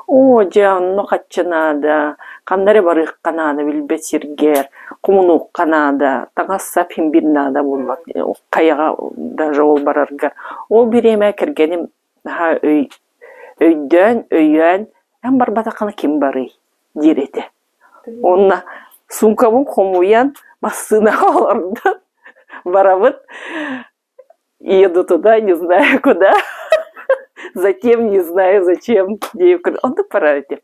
О, жанны қачынады, қандары барық қанады, білбет сергер, құмыну қанады, тағаса пимбирнада болады. Қаяға даже ол барарғар. Ол біреме кіргенім өйден, өйен, әм бар батақаны кем бары дереті. Онына сумкамын қомуян басына олардан барабыт, еду туда, не знаю куда. Затем не знаю зачем deyip onu para ödem.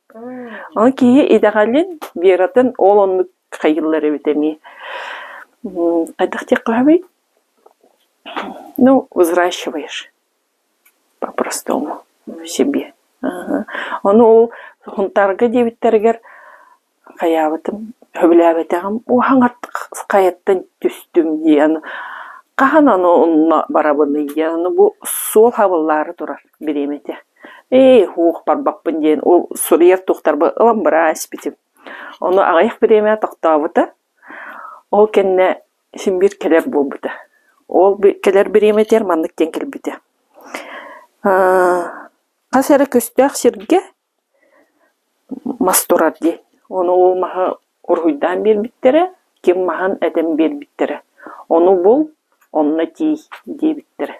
Onun ki idealin бератын ол onu kayılları ödemi. Айдах тек қабай? Ну, взращиваешь по-простому в себе. Оны ол хунтарға дебиттергер қаябытым, хөбіләбетағым, о хаңартық қаяттан түстім дейін. Қахан аны онына барабыны ені, бұл сол хабылары тұрар береметі. Хуқ барбақпын дейін, ол сұрияр тоқтар бұл ылам бұра әспетім. Оны ағайық береме тоқтабыды, ол кәнне шымбір келер бұл бұды. Ол келер береметер мандықтен келбіді. Қасары көстіғ серге мас тұрар дей. Оны ол маға ұрғыдан бер біттері, кем маған әдем бер біттері. Оны бұл онна тей дебиттер.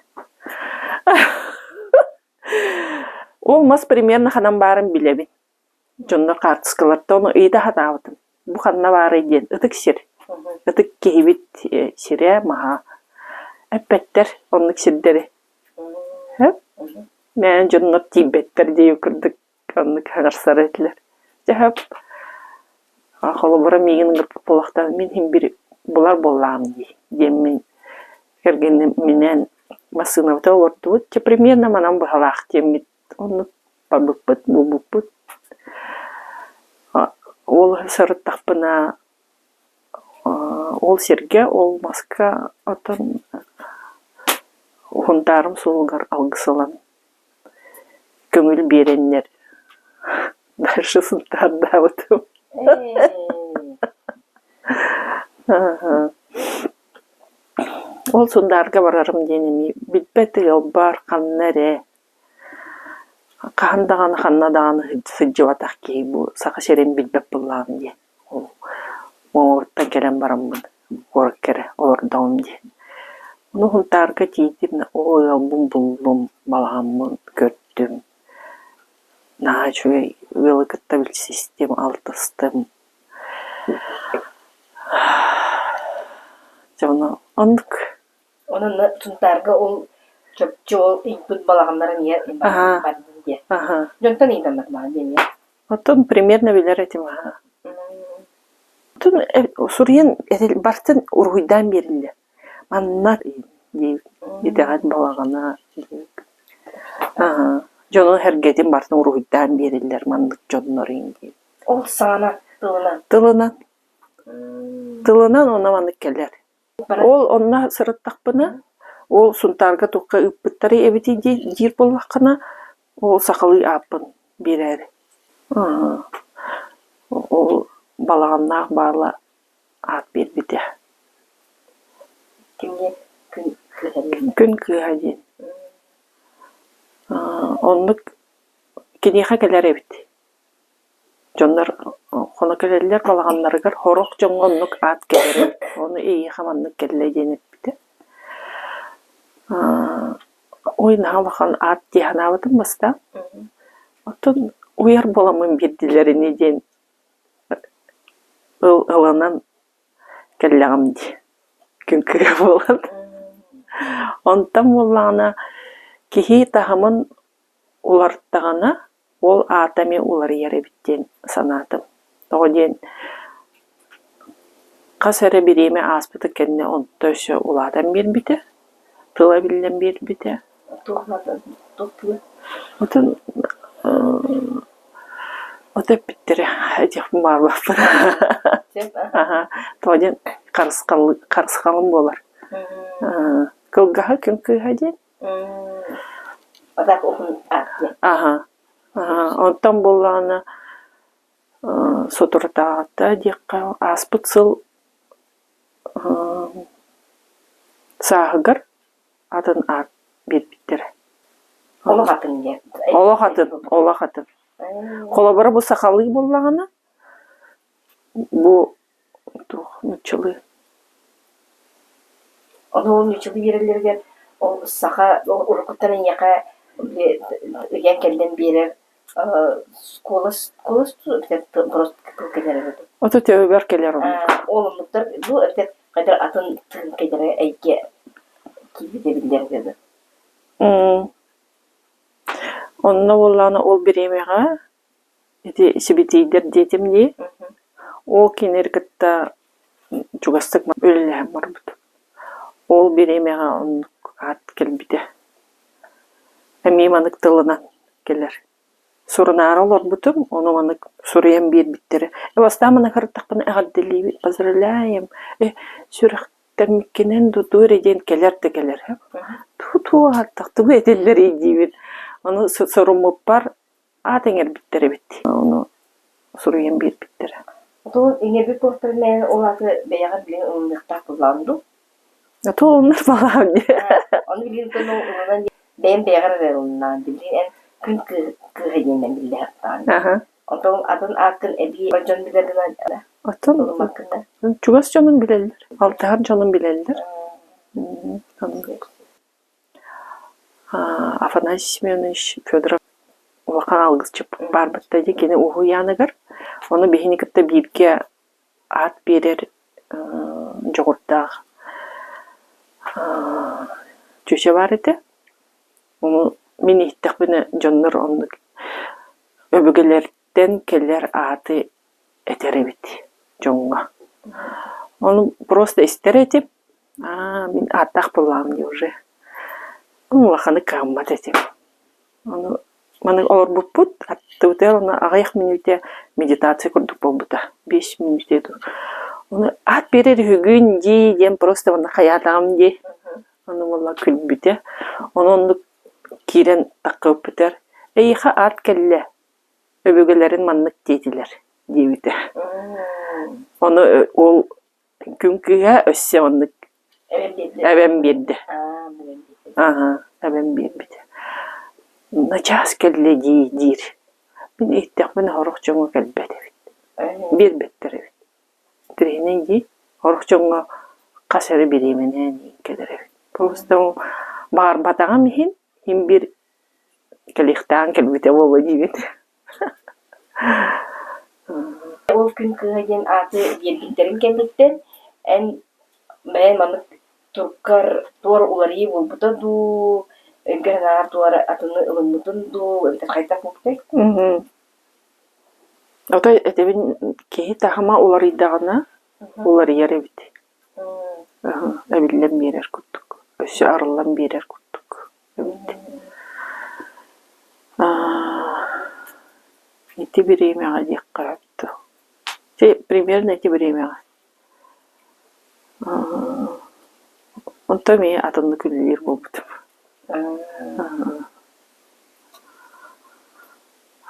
Ол мас примерно ханам барын билебин. Жоннор картыскаларда оны ыйда хатабытын. Бу ханна бары ден. Ытык сир. Ытык кейбит сире маха. Әппеттер, онлык сирдери. Мен жоннор тибеттер дейіп күрдік. Онлык хағарсар етілер. Жахап. Ақылы бұра меген ғырпы болақтан мен хем бір бұлар болағым деймін. Кергенде менен масыновда орду, те примерно манам бахалах темит, он побыппыт, бубыппыт. Ол сарыттақпына, ол серге, ол маска отын хундарым солғар алғысылан. Көңіл береннер. Дальше сынтарда отым. Ол сундарға барарым денеми, бітпәті ел бар қаннәре. Қандағаны қаннадағаны сыджыватақ кей, бұл сақы шерен бітпәп болағым де. Ол оңырттан келен барам бұд, қорық кәрі, олырдауым де. Оны құнтарға тейдім, ол елбім бұлбым, балағамын көрттім. Наға жүге великаттабіл систем алтыстым. Жоны, ондық. Onun tutarga ol çöpçü ol input balağanlara niye var diye. Jontan idan var diye. Otun примерно билер этим. Тун Сурьен бартын ургуйдан берилди. Маннар дейт. Идегат балагана. Жону хергетин бартын ургуйдан берилдер мандык жоннор инди. Ол сана тылынан. Тылынан она мандык келер. Ол онна сырыттақпына, ол сұнтарға тұққа үппіттары әбеті дер болаққына, ол сақылы апын берер. Ол балағаннақ барлы ат бербеді. Kimge gün kıhari. Күн кыыһа диэн. Оннук киниха келер эбит. Дьоннор хоно келеллер балаганнарыгар хорох жоңгоннук аат келер. Оны ии хаманнык келле диэн эппите. Ойын халахан аат диһанаабытын баста. Отун уяр боламын бирдилерини диэн ыланан келлегам ди. Күн кыыһа болан. Онтан боллағына кихи тахамын улартағана ол атами улар еребіттен санатым. Тоғы ден қас әрі біреме аспыты кәнне онты өші уладан бербіті, тыла білден бербіті. Тоқтылы. Отын отып біттірі әдек марлаппын. Тоғы ден қарысқалым болар. Кылгаха күн кыыһа диэн. Отак оқын атты. Онтан боллағына сотуртағатта диэкка аспыт сыл сааһыгар атын аат бербиттер. Олох атын диэн. Олох атын. Колобара бу сахалый боллағына бу нучылы. Onu nüçülü yerlerge o saha urukutların yaka gen kelden birer kolas prost kelere. Ото төбөр келер он. Olumluklar bu öte kadar atın tın kelere eyke gibi de bildiler dedi. Онна боллағына ол беремеға эти сибитейдер детим ди. Ол кинеркетта жугастык өлеләм бар бут. Ол беремеға он ат келбиде. Әми манык тылынан келер. Сурынары олар бутым, оны манык сурыям бербиттері. Баста мана қарттақпын әғадделейбі, базырлайым. Сүріқтен мекенен дуреден келерді келер. Ту аттақ, ту әделер едейбін. Оны сұрымып бар, ат әңер биттері бітті. Оны сурыям бербиттері. Ол әңер бит портрелер оларды бәяға білен ұңдықтақ бұланды. Толунар балам ди. Onu bilin ki onun ben beğenir ondan bilin en gün kıyıdan bilin hatta. Ondan adın akın ebi bacan bilirler. Atın. Çugas canım bilirler. Altı canım bilirler. Афанасий Семенович Федоров вақан алгыз чып бар бітті дегені уху янығыр. Оны бейінікітті бирге ат берер жоғырттағы. Чөше бар еді. Мен еттік бені жонныр онды өбігелерден келер аты әтер ebit жоңға. Оны просто істер етіп, мен аттақ болам де уже. Лақаны қаммат етіп. Оны олар бұппұт, атты өтер, оны ағайық минуте медитация көрдік бол бұта. 5 минут еді. Оны ат берер үгін дейден просто оны қаятам де. Оны олар күлбіте. Оны кирен таққы өппітер. Әйіға ат кәлі өбігелерін маннық дейділер. Дейбіте. Оны ол күнкіға өссе оны әбән берді. Әбән берді. Начас кәлі дейдір. Мен еттіқ мен ғорық жоңы кәлбәді бет. Бербеттір бет. Тірейінен дей, ғорық жоңы қасары беременен кәдір бет. Просто бағар батаға мехен, хем бір кәліқтан кәлбеті болу дейбет. Ол күнкіген аты бергендерін кәліктен, мен маңық тұрқар туар олары ол бұта ду, өңгерінар туар атыны ұлын мұтын ду, өбітер қайтақ мұқтай. Ота әтебін кейі тағыма олар идағына, олар ер әбіт. Әбіллен берер күттік. Өсі арылан берер күттік. Эти беремеға дек қарапты. Примерно эти беремеға. Онта мен атымды күлілер болбытым.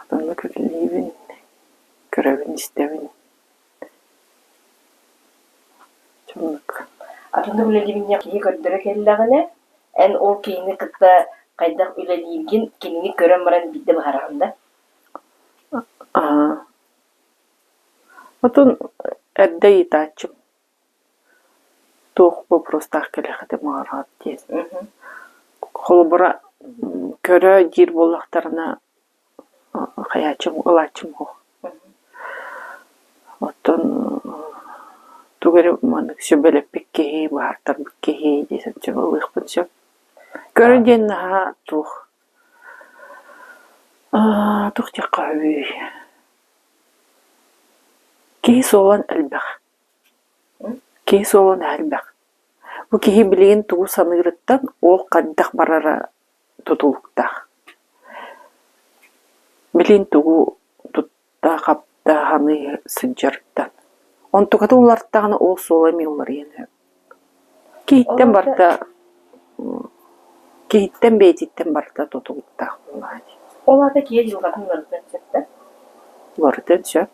Атымды күлілейбін, көрәбін, істебін. Чоңлық. Атында үлелибинне кии көрдөрө келләгенә, ән ол кийини кытта кайдак үлелибин кинини көрөн баран бидде баарагында. Отун әддәй итачым. Тух вопростар келехете маарат дес. Холбура көрө жир боллактарына хаячым, ылачым го. Отун тугере манык сөбелеп беккеи, баартар беккеи десем сөбөлүк бутсөп. Көрө денна тух. Тух жаккабы. Кей солон элбэх. Кей солон элбэх. Бу кихи билеген тугу саныгырыттан ол каддах барара тутулуктах. Билен тугу тутта капта ханы сыджарттан. Он тугаты уларттагына ол солами улар ені. Кейттен барта, кейттен бейтиттен барта тутулуктах. Оларда кие жылгатын лырдын сөптен. Лырдын сөп.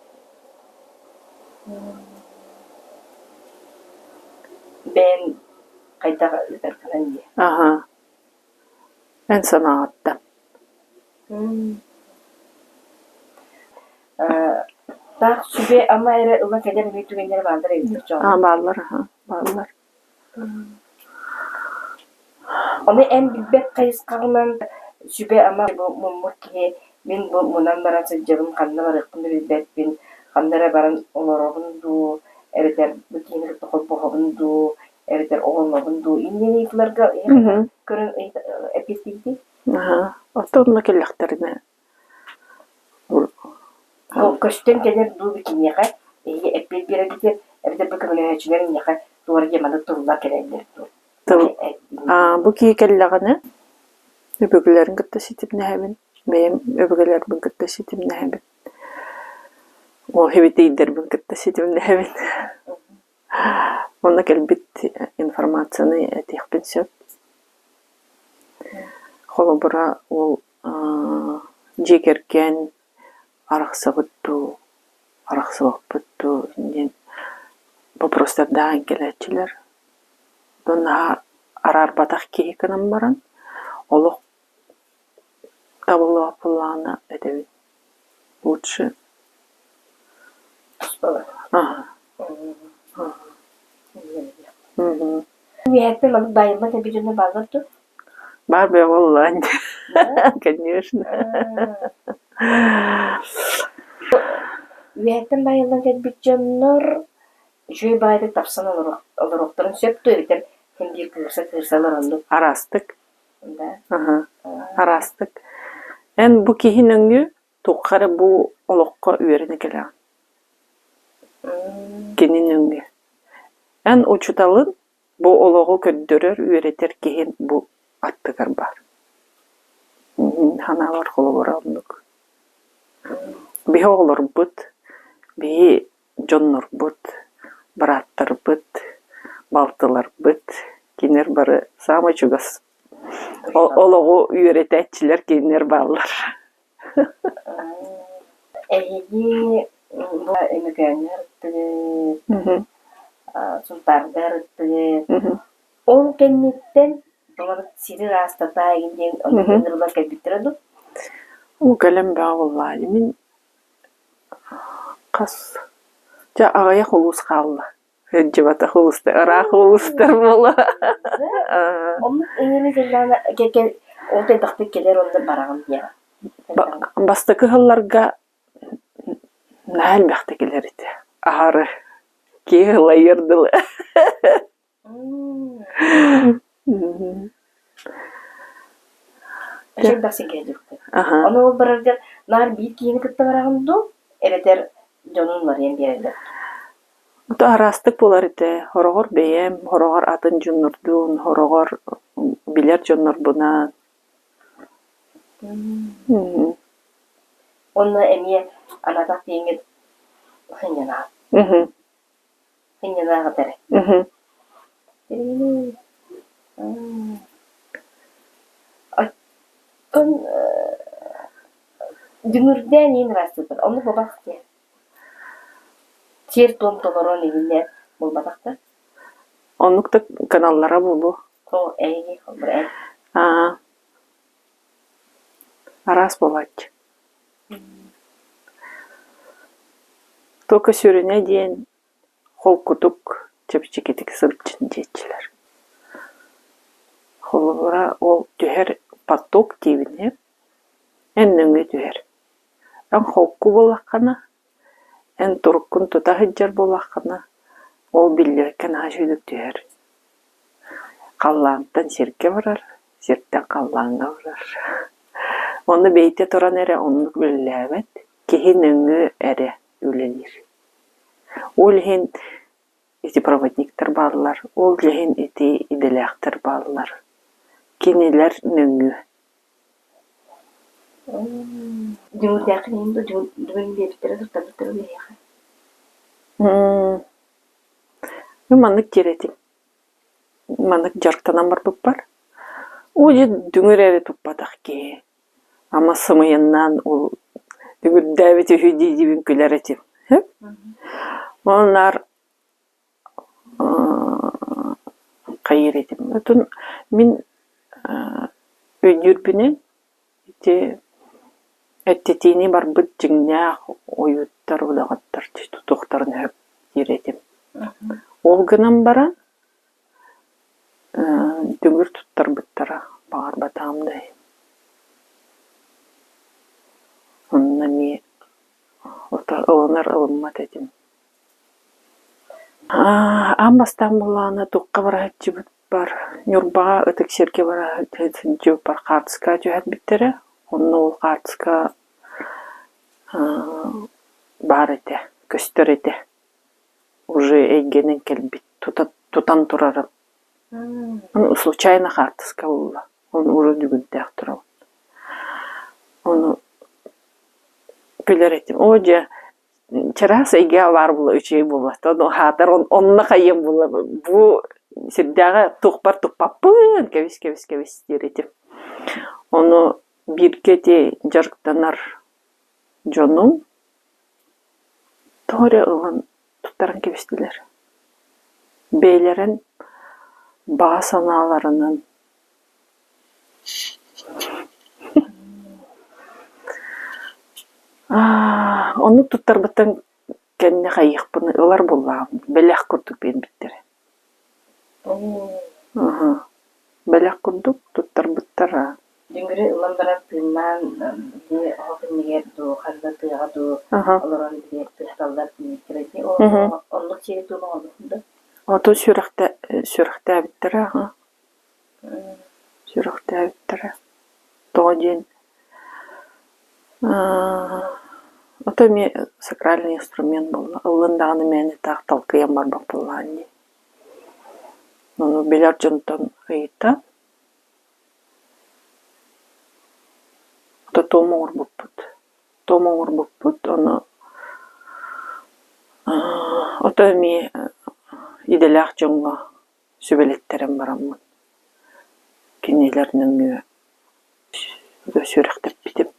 Бен кайдага үтәркәнен ди. Мен санааттан. Так сүбе ама эре ыла кедер бүтүгендер балдар эбит жоо. Баллар. Оны эм билбек кайыс кагынан сүбе ама бу муммуки мен бу мунан баран сыжым кандай бар ыккын билбек бин кандара баран олоробунду эретер бүтүнү токолбогунду эретер оголмогунду индени итларга көрөн эпитити. Отурна келлектерине. Ол көштен кедер ду бикинега эпит беребите эретер бекемелечилерин яка туарга мана турла келендер. Бу ки келлегене өбөгөлөрүн кытта ситип нәһәбин. Мен өбөгөлөрүн кытта ситип нәһәбин. Ол хебитейдер бин кытта ситип нәһәбин. Онда келбит информацияны этихпин сөп. Холобура ол жекерген араксабытту, араксабытту инден вопростардан келечилер. Донна арар батах кейканам баран. Олох табылы апылана эдебит. Лучше. Виэппе мамык байылма табижуна балгарту? Бар бе воллань. Конечно. Виэттен байылдан кәдбитжоннор жүй байды тапсан олороқтарын сөпту эритер хемдир кырсалар онду. Арастык. Да. Арастык. Эн бу кихин өңгү туккары бу олокко үйөрүнө келе. Кенин өңгү. Эн учуталын бу ологу көддөрөр үйөретер кихин бу аттыгар бар. Ханалар холобора ондук. Бихи олор бут, бихи жоннор бут, бараттар бут, балтылар бут, кинер бары самый чугас. Ологу үйөретечилер кинер баллар. Эйги бу эмекенер тиги, султардар тиги. Ол кенниттен Олар сири растата инден ондырлар кәбиттерду. Ол кәлем баа воллаһи мин кас жа агая холус калды. Жебата холустар, ара холустар бола. Onun İngilizce'den gel orada dağıtı gelir onda barağım diye. Бастакы хылларга нәл бәхте келер ите. Ахары ки лайырдылы. Şey basi geldi. Onu o barada nar bir kiyini kıtta barağım do. Ereter canın var yani bir yerde. Ото арастык болар ите. Хорогор бейем, хорогор атын жоннордун, хорогор билер жоннорбуна. Onunla emiye anadak diyengit hınyana. Hınyana kadar. On dümürden yeni rastladır. Onu babak diye. Тер том толорон егилер болбадакта. Оннук да каналлара болу. О, эйги, брэд. Арас болать. Только сөріне дейін қол күтік чепчекетік сырчын жетчілер. Қолыбыра ол түйер патток дейбіне, әнніңге түйер. Ән қолқы болаққана, ән тұрыққын тұта хыджар болаққана, ол білдікен ажүйдік түйер. Қаллаңтан серке барар, серттен қаллаңға барар. Оны бейте тұран әрі онлық біліләбет, кейін өңі әрі өлелер. Ол хен эти проводниктер балылар, ол хен эти иделяқтар балылар. Кенелер нөңі. Дүмірдәқін енді дүмірін бептері сұртабыттыры бейеқі. Манық керетім. Манық жарқтанан бар бұп бар. Ол же дүңір әрі тұппадақ ке. Ама сымайыннан ол дүңір дәбеті үйдейдебін күлер етім. Onlar kayır edim. Ötün min öydürbünen ettetiğini var bıt cıngna oyuttar odağıttar tutuqtarın höp der edim. Ol gınan bara düngür tuttar bıttara bağır batağımda. Onunla mi ылынар ылынмат этим. Амбастан булана туққа бара жібіт бар. Нюрбаға өтік серке бара жібіт бар. Қартыска жүйәт біттері. Онны ол қартыска бар еті, көстер еті. Уже әйгенен келбет, тутан тұрарын. Случайно қартыска болла. Оны уже жүгіндәк тұрау. Оны күлер етім. О же чарас эйге бар була үчей була. Тону хатар онна кайым була. Бу сирдага тухпар тухпаппын кебис деретим. Оны биркете жарктанар жонум торе ылын туттарын кебистилер. Бейлерин баа санааларынын Onu tutar batan kenne kayık bunu ılar bulla. Belek kurduk ben bittire. Belek kurduk tutar bittara. Düngürü ılan bırak tığından de hafın niger du, harda tığa du, olaran de tığsallar bittire. Onluk çeyi tuğma oldu. Oto sürükte bittire. Sürükte bittire. Тоген. Это мне сакральный инструмент был. Лынданы мене так талкыям бар бапылани. Ну, беляр жонтон ыйта. Это томор буппут. Оны это мне иделяк жонга сөбелеттерем барамын. Кенелернің сөректеп битеп.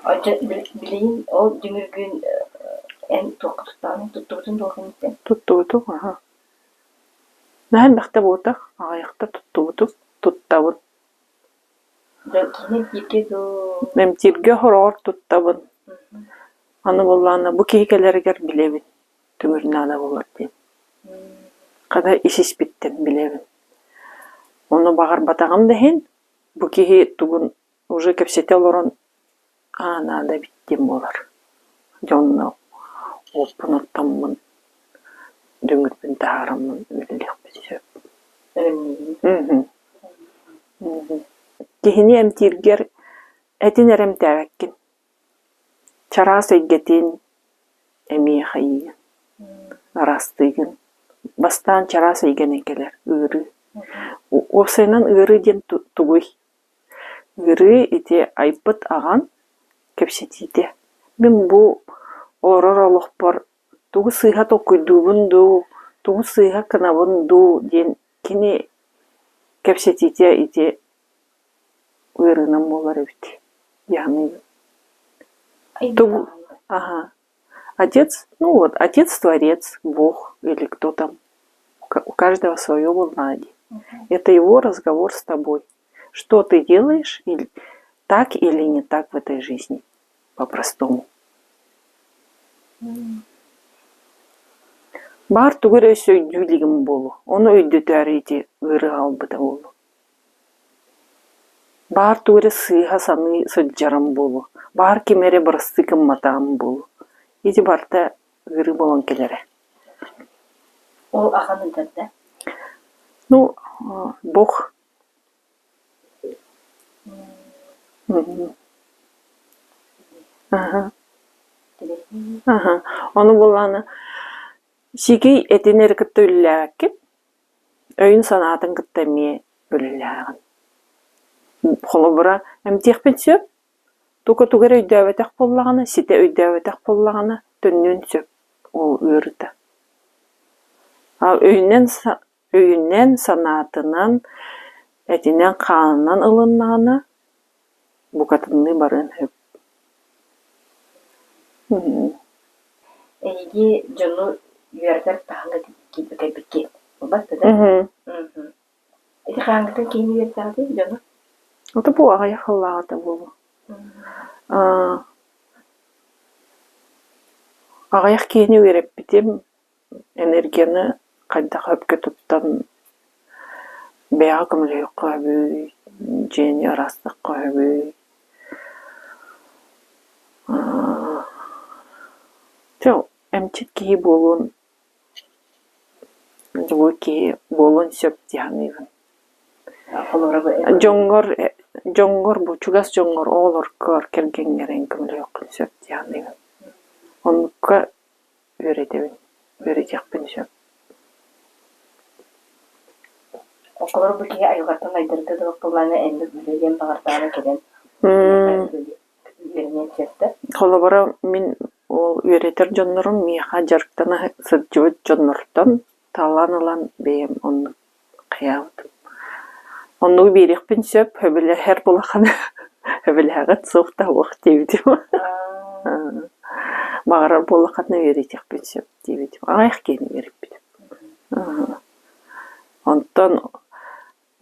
Bileyim o dümürgün en toqtuqtan tutturdun dolğundan. Tuttuğutu, Nähel bakta botak, ayakta tuttabın. Kine birke do. Memtirge horor tuttabın. Anı bollana bu kehikelerger bilebin. Tümürün ana bolar diye. Kada işiş bitten bilebin. Onu bağır batağım dehen, bu kehi tugun уже kepsete oloron anada bittim bolar. Jonna opunattamın, düngürpün taharamın ülülük bisip. Kehini emtirger etin erem tevekkin. Çaras eggetin emi hayyin. Arastığın. Bastan çaras eggen ekeler, ırı. O senin ırı den tuguy. Ыры ите айпыт аған кепсетиде. Мен бу орор олық бар. Тугу сыйға токуйдуын ду, тугу сыйға кынавын ду ден кене кепсетиде ите ырынан болар эбит. Яны. Отец, отец-творец, Бог или кто там. У каждого свое волнение. Это его разговор с тобой. Что ты делаешь, или так или не так в этой жизни, по-простому. Бар түгөр өйдүүлигим болу. Оны өйдөтөр ити ыры албыта болу. Бар түгөр сыйга саны сылжарам болу. Бар кемере барыстыкым матаам болу. Ити барта ыры болон келере. Ол ағаны да? Ну, Бог. Ага. Оны боланы сигей этенер кытты үлләгәкке, өйін санатын кытты ме үлләгән. Холобыра әмтиқпен сөп, тука-тугар өйдәвәтәк боллағаны, сите өйдәвәтәк боллағаны, төннен сөп, ол өрді. Өйінен санатынан, әтінен қанынан ылыннағаны, бұқатынны барын хөп. Эйги жону үйәрдер тағыңға кәйбікке. Ол басты да? Эти қаңғытын кейін үйәрдер дейді жону? Это бұл ағая қыллағаты болу. Ағаяқ кейіні өреп бітем, энергияны қайдақ өпке тұттан бәға күмілі қойбүй, жені арастық қойбүй. Жоқ, әмчет кейі болуын, бұл кейі болуын сөп дейғанығын. Жоңғыр бұл, чугас жоңғыр олар көр кергенгерен күмілі өкін сөп дейғанығын. Оныққа өретекпен сөп. Оқылар бұл кейі айғаттан айдырды да оқыланы әнді бүлеген бағыртаны келен. Холобара мен ол үйретер жоннорун миха жарктана сыджует жоннортон таланылан бейем онны кыябытым. Онну берекпен сөп хөбілі хер болақан хөбілі ағат соқта оқ дейбідім. Бағарар болақатны үйретекпен сөп дейбідім. Ағайық кейіні берекпедім. Онтан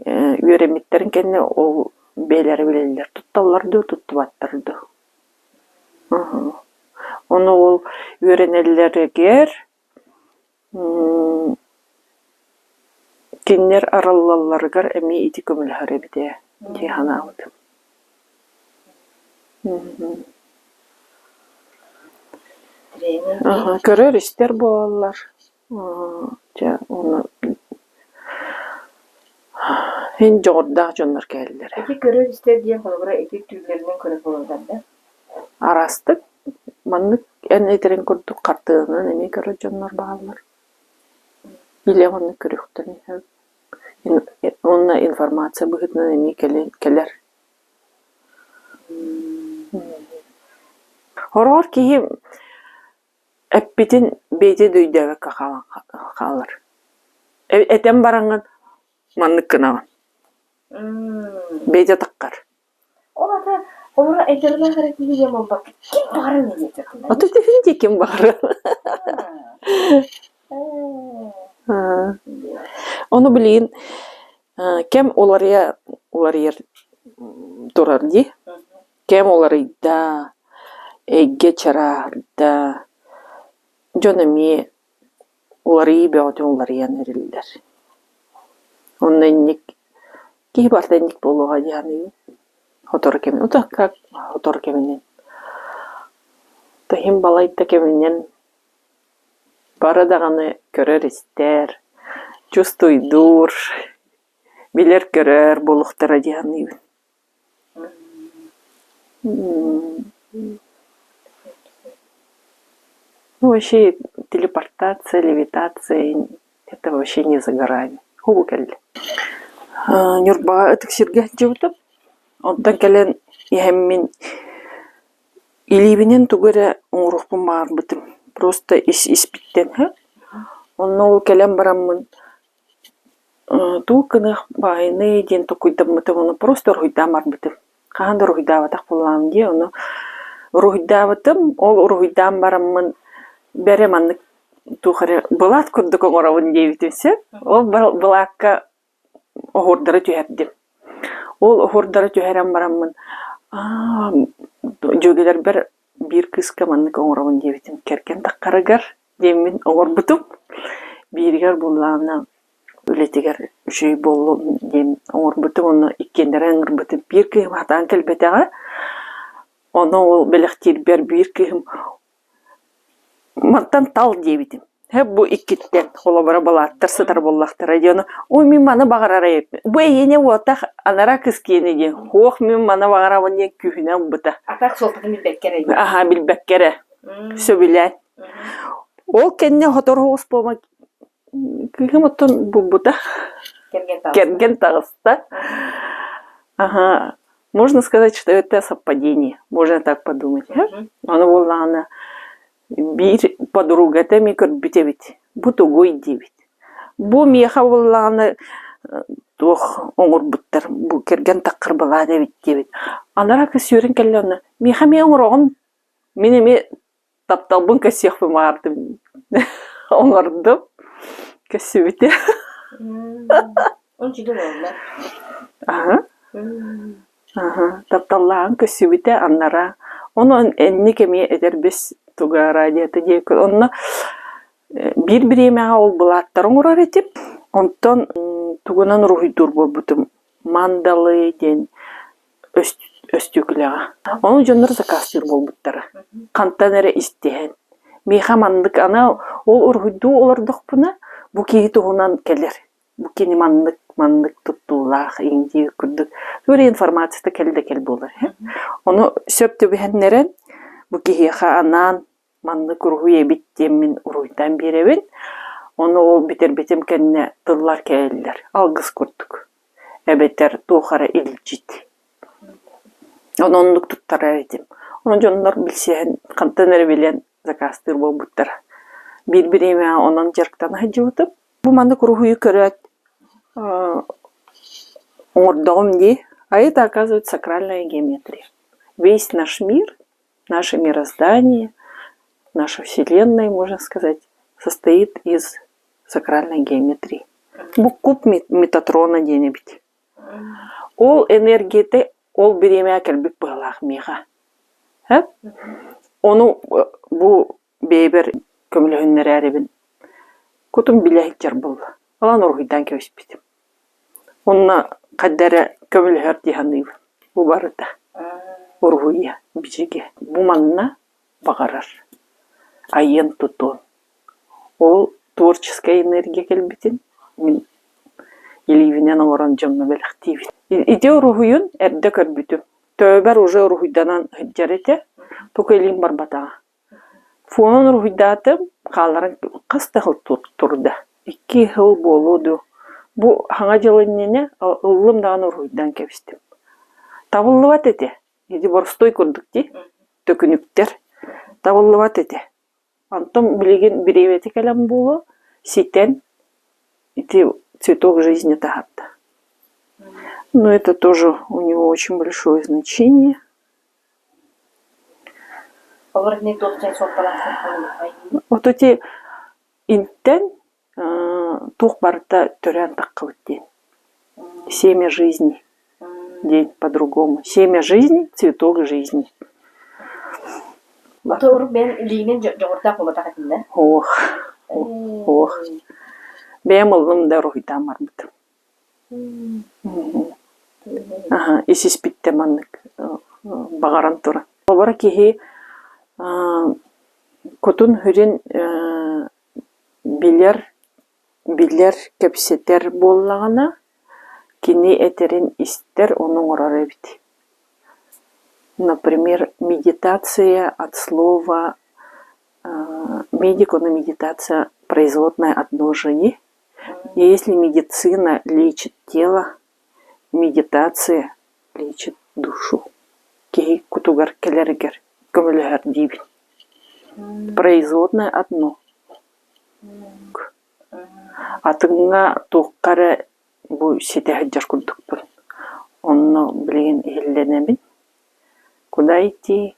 үйреметтерін кәне ол бейлері білелер тұтталарды, тұттыбаттарды. Оны ол үйренелерігер кеннер араллаларығар әме ити көмілхары біде дейхана ауды. Көрер істер болалар. Хен жоғырдақ жонлар кәлілер. Эти көрер істер дейін қолыбыра эти түйлерінен көріп болудан да? Арастық, маннык ән етерін көрдік қартығынан әме көрі жонлар бағалар. Иле маннык көріқтін. Онна информация бұғытынан әме келер. Хорор кейі әппетін бейде дөйдәві қалар. Әтен бараңын маннык кынаған. Бейде таққар. Олата Олар әйтеріне қарайтын деген болба. Кем бағарын не жетеді? Отыр дефинде кем бағарын. Оны білейін, кем олар ер тұрар де, кем олар да, әйге чарар да, жонами олар бәғатын олар ерілдер. Оны әннік, кей барда әннік болуға дейін. Хотор кемен. Ута как хотор кеменен. Тахим балайта кеменен. Бара дағаны көрер істер. Чувствуй дур. Билер көрер болуқтара дейін. Вообще телепортация, левитация, это вообще не за горами. Хубу кәлді. Нюрбаға өтік сирге жауытып. Онтан кәлен ехеммен илибінен түгірі оңырықпын бағар бітім. Просто испиттен. Онна ол кәлен барамын. Ту кынық бағайны ден тұқойдам бітім. Оны просто ұрғойдам бар бітім. Қағанды ұрғойдаватақ болам де. Оны ұрғойдаватым. Ол ұрғойдам барамын. Бәрі манны тухары булат курдук оңоробун дейбитимсе, ол булакка охордары түһәрдим. Ол охордары түһәрәм бараммын. Жөгелер бир кыска маннык оңоробун дейбитим. Керкен таккарыгар демин оңорбутум. Биригер буллана үлетигер жүй болу дем оңорбутум, оны иккендерен ырбытым. Бир кыйым хатан келбетега. Оны ол белектир бир кыйым маттан тал дейбитим. Hep bu ikkitten kolabora balattır sıtar bollaktır radiyonu. O min bana bağırara yapıyor. Bu yine otak anara kıskiyene diye. Hoş min bana bağıramın diye kühüne buta. Atak sohbetin bilbekkere diye. Aha bilbekkere. Söbilen. O kendine hotor hoş bulmak. Kühüm otun bu buta. Керген тағыста. Ага. Можно сказать, что это совпадение. Можно так подумать. Оно было она. Bir подруга теми көрбүтебит. Бу тогой дебит. Бу меха болланы тох оңорбуттар. Бу керген такыр бала дебит. Анара көсөрүн келлөне. Меха мен оңоргон. Мен эме тапталбын көсөк бумардым. Оңордум. Көсөбүтө. Он чиде болду. Ага. Тапталлаган көсөбүтө анара. Onu enni kemiye eder biz tuga radiyatı diye. Onu bir yemeğe ol bulatlar oңurar etip, ondan tugunan ruhidur bolbutum. Mandalı den östükleğe. Onu jonlar zakastır bolbuttara. Kantanere istehen. Mehamanlık ana ol ruhidu olardık buna. Bu keyi tuğunan keler. Bu keni manlık tuttular, indi kurduk. Böyle informasyonu kel bolur. Onu söptü bihenleren bu kihiha anan manlık ruhuya bittimin ruhdan birevin. Onu ol bitim kendine tıllar keller. Algız kurduk. Ebeter tuğara ilcit. Onu onluk tuttarar edim. Onu jonlar bilsehen kantanere bilen zakastır bol buttara. Bir onun jerktan hacıvıtıp bu manlık ruhuyu körät ордом ди, а это оказывается сакральная геометрия. Весь наш мир, наше мироздание, наша Вселенная, можно сказать, состоит из сакральной геометрии. Bu куб Метатрона денебит. Ол энергияты, ол биреме келбик байлах мига. Onu bu beyber kömülhünleri eribin. Kutum bilahitler buldu. Alan orhuydan köşbittim. Onunla kaddere kömülhür dihanıyım. Bu barıda. Orhuya, bicige. Bu manna bağırar. Ayın tutun. O творческая энергия келбитин. Мен еливинен оран жомна белективин. Иде орхуюн эрде көрбүтүм. Төбөр уже орхуйданан жарете. Токелин барбата. Фонон орхуйдатым каларын кастыгыл турда. 2 yıl болуду. Bu hanga жылыннене ыллым даган орхуйдан кебистим. Табыллыбат эте. Иди борстой курдук ди. Төкүнүктер. Табыллыбат эте. Антон билеген биревети келем болу. Ситен. Иди цветок жизни тагатта. Но это тоже у него очень большое значение. Вот эти интен тух барта төрян таккавыттен. Семя жизни. День по-другому. Семя жизни, цветок жизни. Ох. Бем алым да рухитам арбыт. Ага, исис биттеманнык багаран тура. Бара кихи котун хүрен билер кепсетер боллагана кини этерин истер onun орары бит. Например, медитация от слова медик, он медитация производная от ножи. И если медицина лечит тело, медитация лечит душу. Кей кутугар келергер, көмөлөр дибин. Производная одно. Атыңа тоққары bu сетехаджар курдукпун. Онно билген элленебин. Куда идти?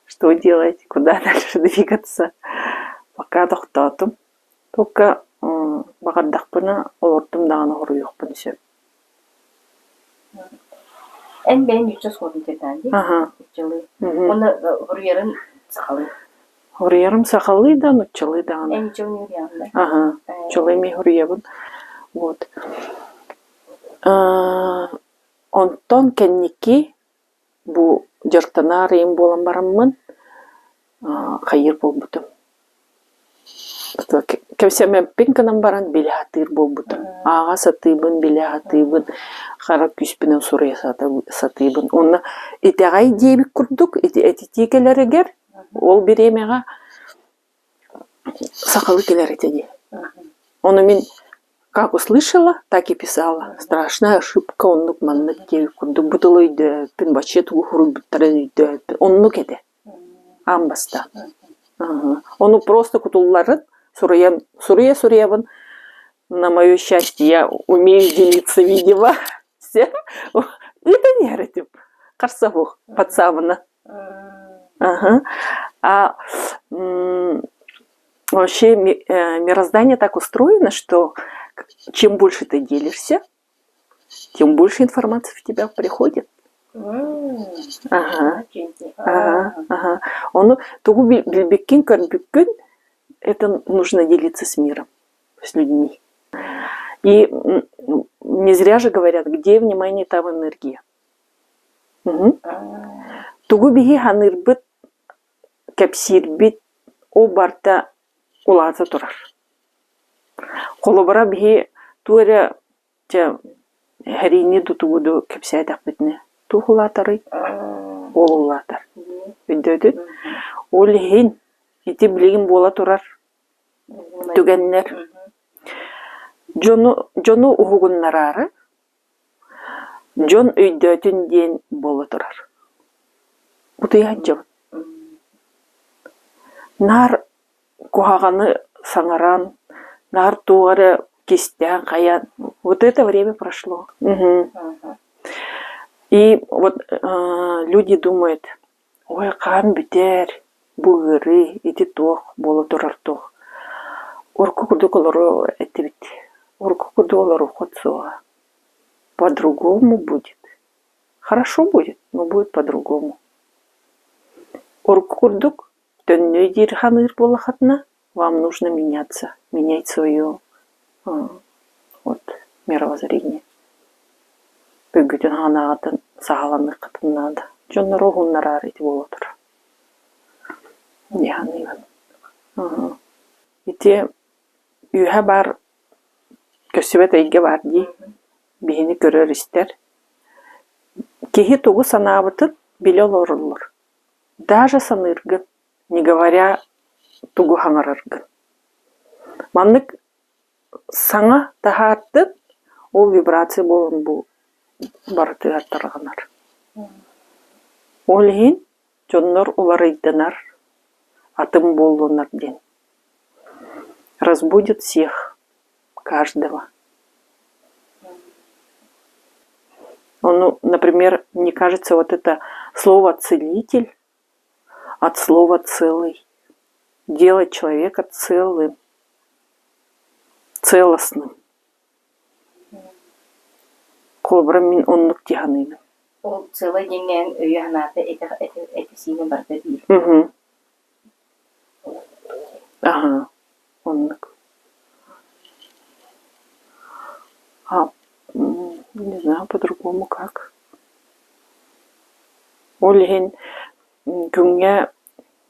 Что делать? Куда дальше двигаться? Пока тохтатым. Только багардахпына олортум даганы хоруйукпун сөп. En ben yüksek sorun tetandi. Ага. Çılı. Onu huriyarın sıkalı. Хоруярым сахаллый да, нуччалый даганы. En çılı yürüyanlar. Ага. Чолыми хоруябын. Вот. Онтон кенники бу жыртына рейм болан бараммын. Хайыр болбутум. Кевсемен пинканан баран билахатыр болбутум. Ага сатыбын, билахатыбын, хара күспинен сурая сатыбын. Онна итегай дейбик курдук, этитикелерегер, ол биремега сакалы келер этеди. Оны мен как услышала, так и писала. Страшная ошибка, оннук маннык дейбик курдук. Бутылойды, пин баче тугу хуруй буттарыйды, оннук эде. Амбаста. Оны просто кутулларын сурия-суриябын. На мое счастье, я умею делиться, видимо, всем. Это не говорит, карсавух, подсавана. А вообще мироздание так устроено, что чем больше ты делишься, тем больше информации в тебя приходит. Он тугу билбеккен көрбеккен, это нужно делиться с миром, с людьми. И не зря же говорят, где внимание, там энергия. Тугу биги ханырбыт, кепсирбит, о барта улаза турар. Холобара биги туэре харини дутугуду кепсайдак битне. Тухулатары, олулатар. Үддөдүт. Ол хин, ити билигин бола турар. Түгеннер. Жону угугуннарары, жон өйдөтүн ден бола турар. Утыян жабыт. Нар кухаганы саңаран, нар тугары кистян каян. Вот это время прошло. И вот люди думают, ой, кам битер, бугыры, ити тох, бола турар тох. Орку курдуколору это ведь, орку курдуколору ходцуа. По-другому будет. Хорошо будет, но будет по-другому. Орку курдук, төннөй дир ханыр бола хатна, вам нужно меняться, менять свое вот, мировоззрение. Бүгүтүн ханагатын сагаланны кытыннады. Жоннор огуннар арыйты болотур. Яныйбын. Ити үйе бар көсүбет эйге бар дей. Бейни көрөр истер. Кехи тугу санабытын биле олоруллур. Даже саныргын, не говоря тугу хаңараргын. Маннык саңа тахаттын ол вибрация болон бул. Барты аттарганар. Олин жоннор уларыйдынар, атым болунар ден. Разбудит всех, каждого. Он, например, мне кажется, вот это слово «целитель» от слова «целый». Делать человека целым, целостным. Колбрам мин оннук тиханыймын. Ол целый денген үйе ханаты этисине барды дейір. Ага, оннук. Не знаю по-другому как. Олеген күнгө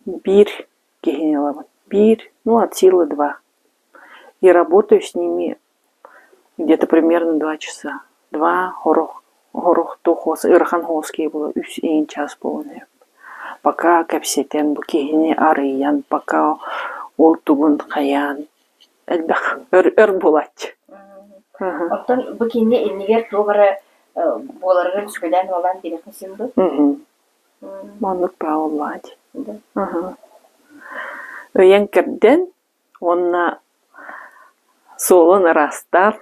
бир кехине аламын. Бир, ну от силы 2. И работаю с ними где-то примерно 2 часа. 2 хорох тухос, ирхан хоскей было, 1 час полный. Пока капсетен букихине арыян, пока ол тугун каян. Элбах өр булат. Оттон бу кине иннигер тугара боларга сүгелен olan директен симду. Маннык баулать. Өйен кирден, онна солын растан.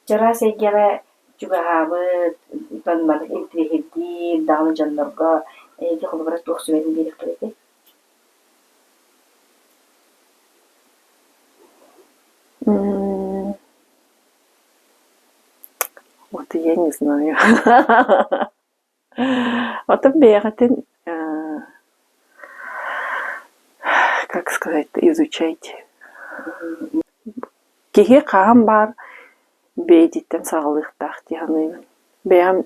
Жара сегере жугабы тонман интрихиди даны жандарга эки холбара тох сүгелен директен. Вот и я не знаю. Вот объятен, как сказать, изучайте. Кихе каам бар, бейдиттен сағылықтақ дияны. Бәйім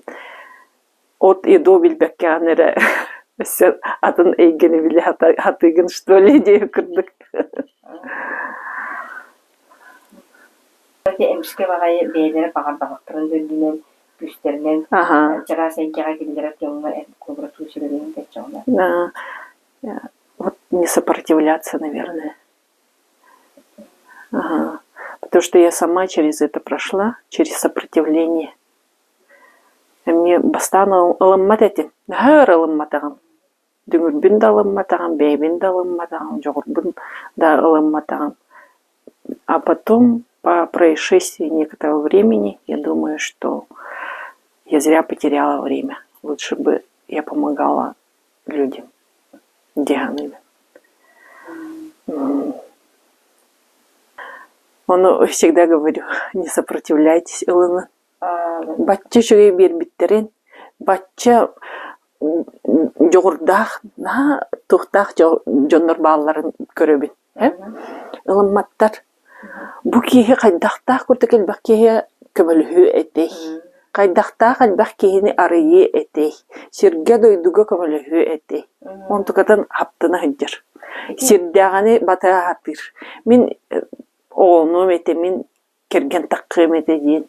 от и до билбәкке аныры атын эйгені біле хатыгын, что ли, дейі күрдік. Эмске бағайы бәйлері бағар-бағықтырын дөндінен, күстерінен, жара сәйкеға келдері өңі көбірі тусырылығын кәтчауына. Вот не сопротивляться, наверное. Ага. Потому что я сама через это прошла, через сопротивление. Мне бастан ылыммат этим. Хөр ылымматагам. Дүңүрбүн да ылымматагам, бейбин да ылымматагам, жогорбун да ылымматагам. А потом, по происшествии некоторого времени, я думаю, что я зря потеряла время. Лучше бы я помогала людям. Дианы. Он всегда говорю, не сопротивляйтесь, ылыны. Батча шугай бербиттерин, батча жогурдах, тухтах жоннор балларын көрөбүн. Ылымматтар. Бу кие кайдахтах көртө келбак кие көмөлүхү этей. Кайдахтах албак киени арыйы этей. Сирге дойдуга көмөлүхү этей. Он тукатын хаптына хыджыр. Сирдяганы батаа хатыр. Мен оğlum ete, мен керген таккым ете дейін.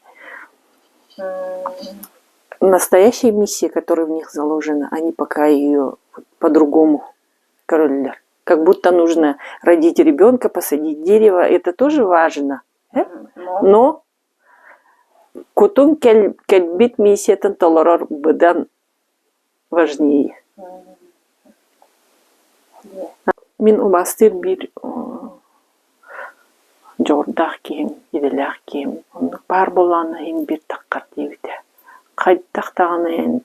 Настоящая миссия, которая в них заложена, они пока ее по-другому короллер. Как будто нужно родить ребенка, посадить дерево, это тоже важно. Но кутун кельбит миссиятын толорор быдан важнее. Мен убастыр бир жордақ кем, иделақ кем, оның бар боланы ең бір таққар дейбіді. Қайдақтағаны ең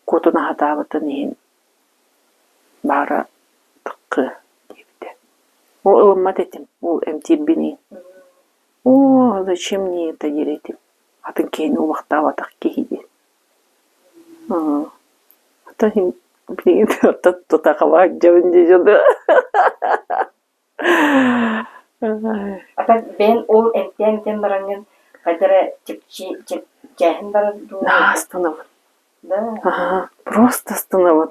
көтіна хатабытын ең бары тыққы дейбіді. Ол ылыммат етім, ол әмтирбін ең. О, зачем мне это делетім? Атын кейін уақта ватақ кейді. Атын ең білген тұтақыма жауынде жоды. Ата ben ол эмтен баранген кадары жахин бара ду. Останован. Да. Просто останован.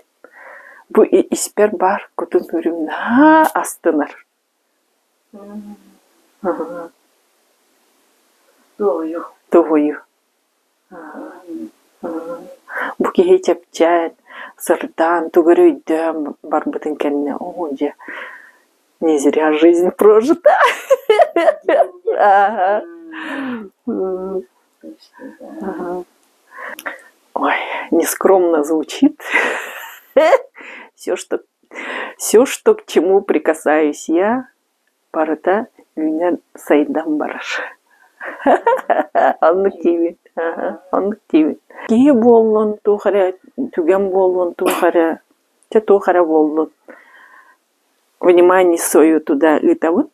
Бу испер бар кутун көрүм на астынар. Дою. Дою. Бу кихе чапчат, сырдан, тугөрөйдөн бар бытын кенне. Оже. Не зря жизнь прожита. Ой, нескромно звучит. Все, что к чему прикасаюсь я, парата меня сайдам бараш. Он активен. Кие боллон тухаря, түгем боллон тухаря, те тухаря боллон. Внимание свое туда итавут,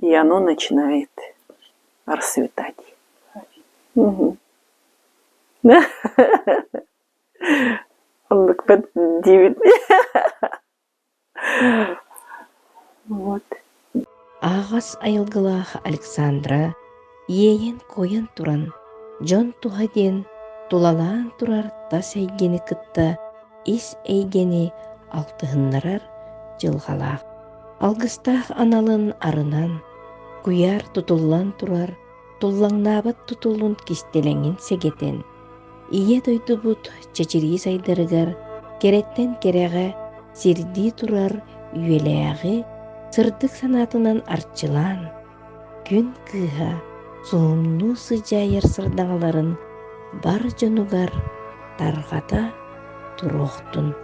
и оно начинает расцветать. Да? Он так поддивит. Вот. Ағас айылгылаах Александра иейен койын туран, жон тухаден тулалаан турар тас эйгени кытта ис эйгени алтыһыннарар жылгалаах. Алгыстаах аналын арынан, куяр тутуллан турар, туллаңнабат тутулун кистелеңин сегетен. Ие дойдубут чечири сайдарыгар, кереттен кереге, сирди турар үйелеяғы, сырдык санатынан арчылан. Күн кыха, суумну сыжайыр сырдаңаларын бар жонугар таргата туруқтун.